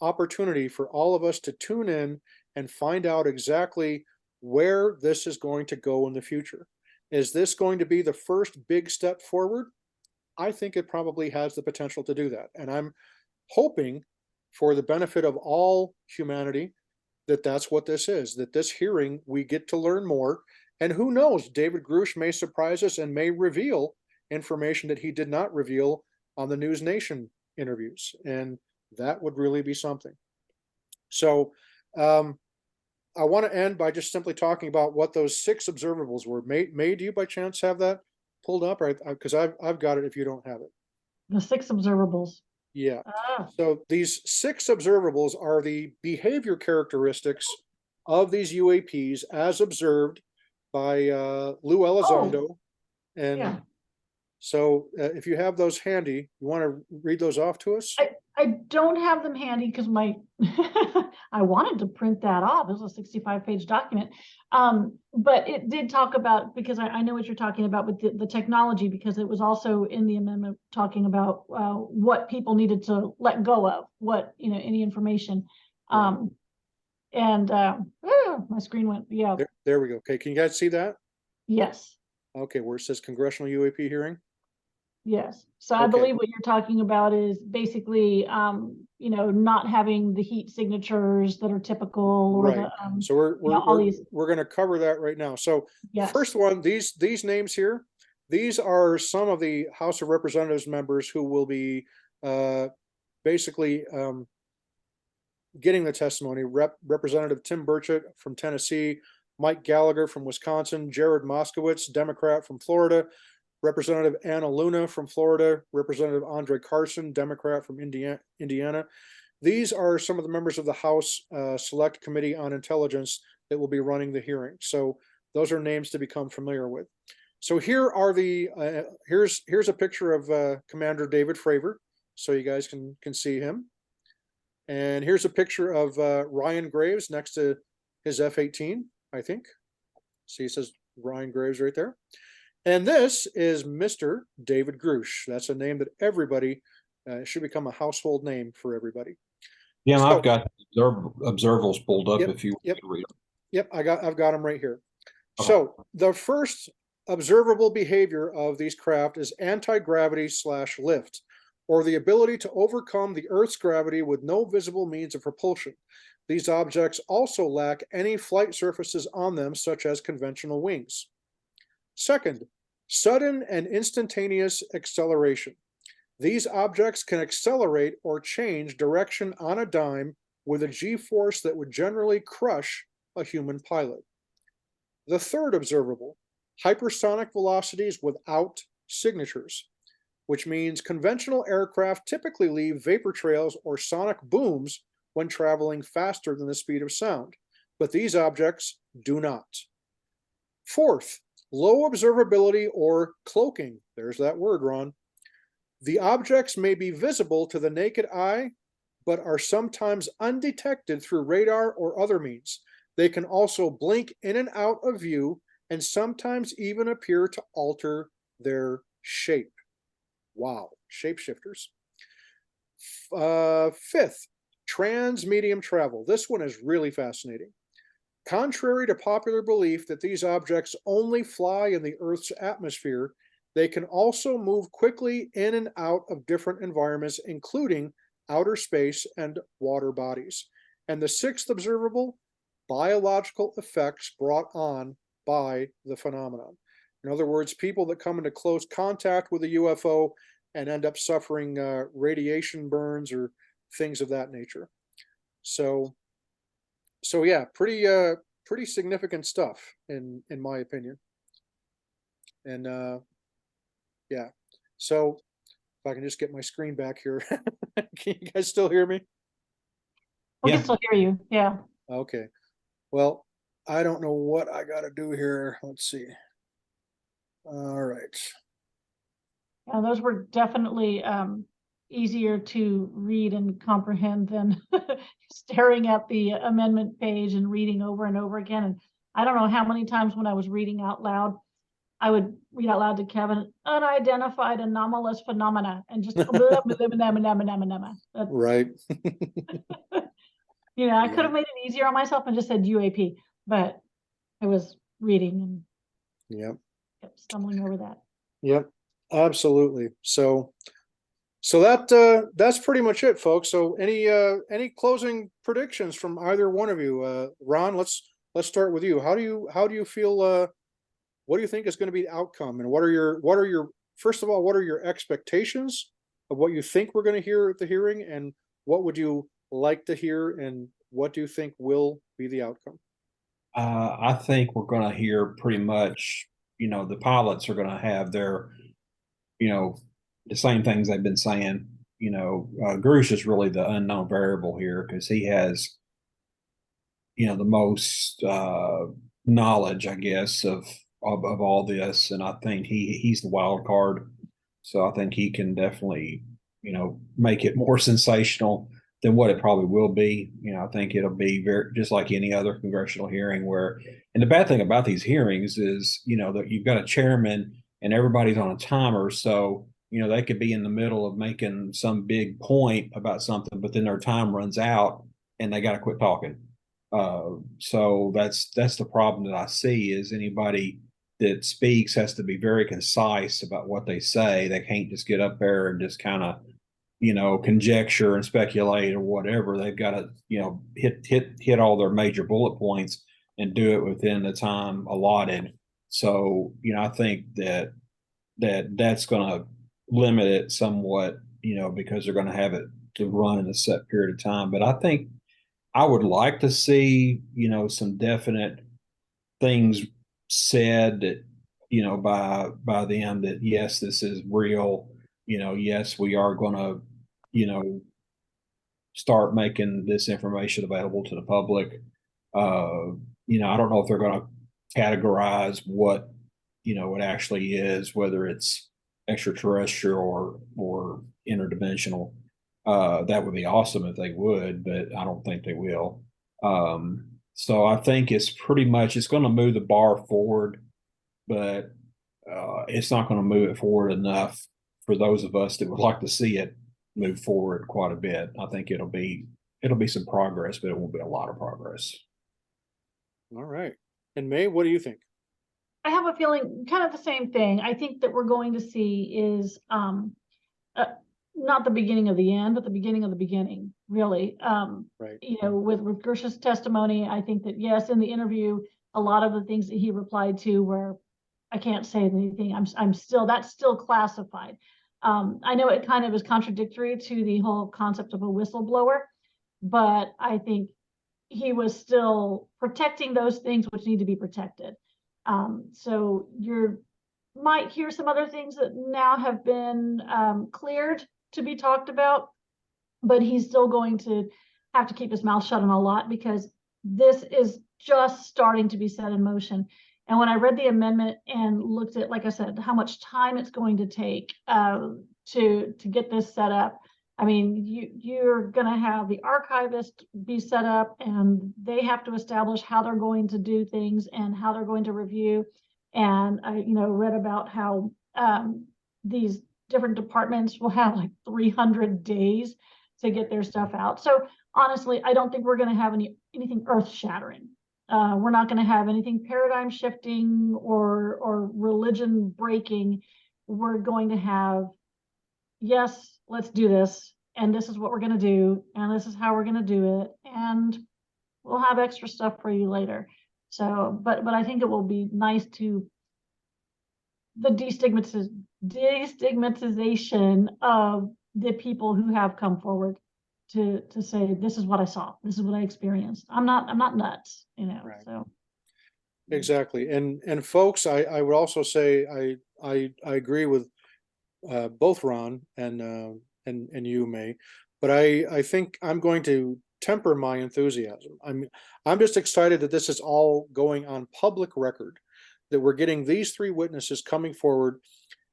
opportunity for all of us to tune in and find out exactly where this is going to go in the future. Is this going to be the first big step forward? I think it probably has the potential to do that. And I'm hoping, for the benefit of all humanity, that that's what this is, that this hearing, we get to learn more. And who knows, David Grusch may surprise us and may reveal information that he did not reveal on the News Nation interviews. And that would really be something. So I want to end by just simply talking about what those 6 observables were. May, do you by chance have that pulled up? Right, because I've got it if you don't have it. The 6 observables. Yeah. Ah, So these 6 observables are the behavior characteristics of these UAPs as observed by Lou Elizondo. And yeah. so if you have those handy, you want to read those off to us? I don't have them handy because my I wanted to print that off. It was a 65-page document. But it did talk about, because I know what you're talking about with the technology, because it was also in the amendment talking about what people needed to let go of, what, any information. Right. My screen went, yeah, There we go. Okay, can you guys see that? yes. Okay, where it says Congressional UAP hearing? Yes, so I Okay. believe what you're talking about is basically, not having the heat signatures that are typical, or Right. the, So all these, we're going to cover that right now. So yes. first one, these names here, these are some of the House of Representatives members who will be basically getting the testimony. Representative Tim Burchett from Tennessee, Mike Gallagher from Wisconsin, Jared Moskowitz, Democrat from Florida, Representative Anna Luna from Florida, Representative Andre Carson, Democrat from Indiana. These are some of the members of the House Select Committee on Intelligence that will be running the hearing. So those are names to become familiar with. So here are the here's a picture of Commander David Fravor, so you guys can see him. And here's a picture of Ryan Graves next to his F-18, I think. See, it says Ryan Graves right there. And this is Mr. David Grusch. That's a name that everybody should become a household name for everybody. Yeah, So, I've got observables pulled up if you want to read them. Yep, I've got them right here. Okay. So the first observable behavior of these craft is anti-gravity/lift, or the ability to overcome the Earth's gravity with no visible means of propulsion. These objects also lack any flight surfaces on them, such as conventional wings. Second, sudden and instantaneous acceleration. These objects can accelerate or change direction on a dime with a g-force that would generally crush a human pilot. The third observable, hypersonic velocities without signatures, which means conventional aircraft typically leave vapor trails or sonic booms when traveling faster than the speed of sound, but these objects do not. Fourth, low observability or cloaking. There's that word, Ron. The objects may be visible to the naked eye, but are sometimes undetected through radar or other means. They can also blink in and out of view and sometimes even appear to alter their shape. Wow, shapeshifters. Fifth, transmedium travel. This one is really fascinating. Contrary to popular belief that these objects only fly in the Earth's atmosphere, they can also move quickly in and out of different environments, including outer space and water bodies. And the sixth observable, biological effects brought on by the phenomenon. In other words, people that come into close contact with a UFO and end up suffering radiation burns or things of that nature. So yeah, pretty significant stuff in my opinion. And yeah, so if I can just get my screen back here. Can you guys still hear me? We Yeah. can still hear you. Yeah. Okay. Well, I don't know what I got to do here. Let's see. All right. Yeah, those were definitely easier to read and comprehend than staring at the amendment page and reading over and over again. And I don't know how many times when I was reading out loud, I would read out loud to Kevin, unidentified anomalous phenomena, and just blah, blah, blah, blah, blah, blah, blah, blah. Right. You know, I Yeah. could have made it easier on myself and just said UAP, but I was reading and Yep. kept stumbling over that. Yep. Absolutely. So that's pretty much it, folks. So any closing predictions from either one of you? Ron, let's start with you. How do you feel what do you think is going to be the outcome, and what are your first of all, what are your expectations of what you think we're going to hear at the hearing, and what would you like to hear, and what do you think will be the outcome? I think we're going to hear pretty much, the pilots are going to have their, the same things they've been saying. Grusch is really the unknown variable here because he has, the most knowledge, I guess, of all this, and I think he's the wild card. So I think he can definitely, make it more sensational than what it probably will be. I think it'll be very just like any other congressional hearing where, and the bad thing about these hearings is, that you've got a chairman and everybody's on a timer. So, they could be in the middle of making some big point about something, but then their time runs out and they got to quit talking. So that's the problem that I see is anybody that speaks has to be very concise about what they say. They can't just get up there and just kind of, conjecture and speculate or whatever. They've got to, hit all their major bullet points and do it within the time allotted. So, I think that's going to limit it somewhat, because they're going to have it to run in a set period of time. But I think I would like to see, some definite things said that, by them that yes, this is real. Yes, we are going to, start making this information available to the public. I don't know if they're going to categorize what, it actually is, whether it's extraterrestrial or interdimensional. That would be awesome if they would, but I don't think they will. So I think it's going to move the bar forward, but it's not going to move it forward enough for those of us that would like to see it move forward quite a bit. I think it'll be some progress, but it won't be a lot of progress. All right. And Mae, what do you think? I have a feeling kind of the same thing. I think that we're going to see is not the beginning of the end, but the beginning of the beginning, really. Right. With Grusch's testimony, I think that yes, in the interview, a lot of the things that he replied to were, I can't say anything. That's still classified. I know it kind of is contradictory to the whole concept of a whistleblower, but I think he was still protecting those things which need to be protected. So you might hear some other things that now have been cleared to be talked about, but he's still going to have to keep his mouth shut on a lot because this is just starting to be set in motion. And when I read the amendment and looked at, like I said, how much time it's going to take to get this set up, I mean, you're going to have the archivist be set up, and they have to establish how they're going to do things and how they're going to review. And I, read about how these different departments will have like 300 days to get their stuff out. So honestly, I don't think we're going to have anything earth-shattering. We're not going to have anything paradigm shifting or religion breaking. We're going to have, yes, let's do this, and this is what we're going to do, and this is how we're going to do it, and we'll have extra stuff for you later. So, but I think it will be nice to the destigmatization of the people who have come forward to say, this is what I saw, this is what I experienced. I'm not nuts, Right. So Exactly. And folks, I would also say I agree with both Ron and you, May, but I think I'm going to temper my enthusiasm. I'm just excited that this is all going on public record, that we're getting these three witnesses coming forward.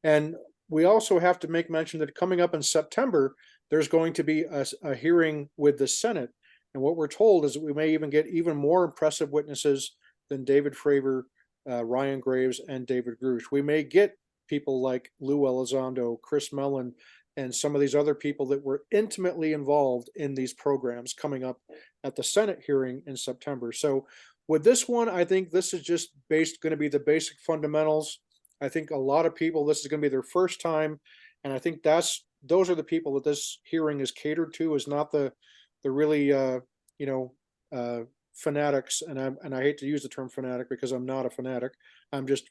And we also have to make mention that coming up in September, there's going to be a hearing with the Senate. And what we're told is that we may even get even more impressive witnesses than David Fravor, Ryan Graves, and David Grusch. We may get people like Lou Elizondo, Chris Mellon, and some of these other people that were intimately involved in these programs coming up at the Senate hearing in September. So with this one, I think this is just going to be the basic fundamentals. I think a lot of people, this is going to be their first time. And I think those are the people that this hearing is catered to, is not the really, fanatics. And I hate to use the term fanatic because I'm not a fanatic. I'm just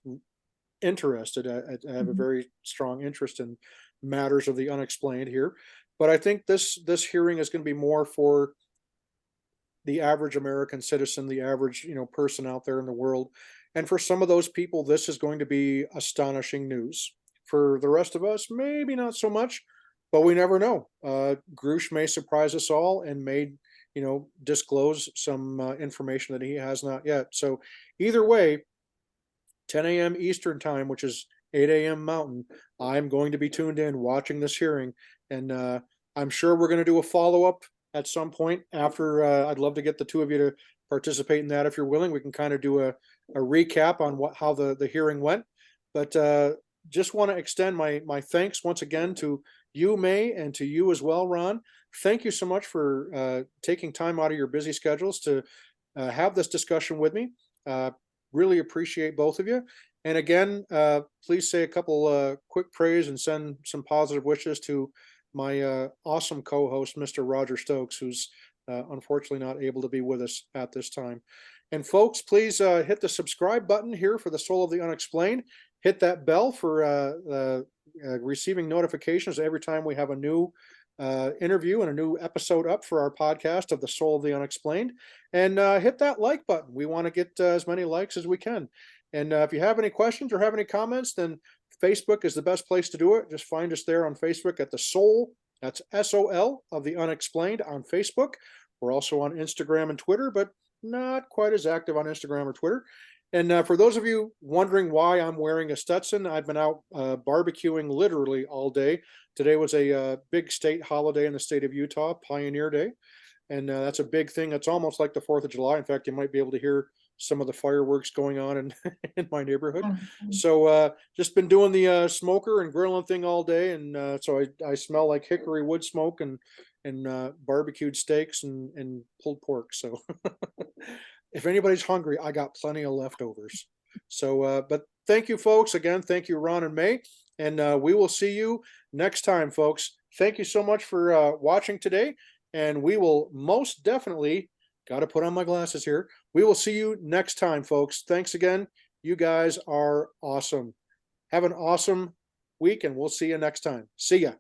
interested. I have a very strong interest in matters of the unexplained here. But I think this hearing is going to be more for the average American citizen, the average, person out there in the world. And for some of those people, this is going to be astonishing news. For the rest of us, maybe not so much, but we never know. Grusch may surprise us all and may, disclose some information that he has not yet. So either way, 10 a.m. Eastern time, which is 8 a.m. Mountain, I'm going to be tuned in watching this hearing. And I'm sure we're going to do a follow-up at some point after. I'd love to get the two of you to participate in that. If you're willing, we can kind of do a recap on how the hearing went. But just want to extend my thanks once again to you, May, and to you as well, Ron. Thank you so much for taking time out of your busy schedules to have this discussion with me. Really appreciate both of you. And again, please say a couple quick praise and send some positive wishes to my awesome co-host, Mr. Roger Stokes, who's unfortunately not able to be with us at this time. And folks, please hit the subscribe button here for the Soul of the Unexplained. Hit that bell for receiving notifications every time we have a new interview and a new episode up for our podcast of the Soul of the Unexplained. And hit that like button. We want to get as many likes as we can. And if you have any questions or have any comments, then Facebook is the best place to do it. Just find us there on Facebook at the Soul, that's SOL, of the Unexplained on Facebook. We're also on Instagram and Twitter, but not quite as active on Instagram or Twitter. And for those of you wondering why I'm wearing a Stetson, I've been out barbecuing literally all day. Today was a big state holiday in the state of Utah, Pioneer Day. And that's a big thing. It's almost like the 4th of July. In fact, you might be able to hear some of the fireworks going on in my neighborhood. So just been doing the smoker and grilling thing all day. And so I smell like hickory wood smoke and barbecued steaks and pulled pork. So if anybody's hungry, I got plenty of leftovers. So, but thank you, folks. Again, thank you, Ron and May. And we will see you next time, folks. Thank you so much for watching today. And we will most definitely, got to put on my glasses here. We will see you next time, folks. Thanks again. You guys are awesome. Have an awesome week, and we'll see you next time. See ya.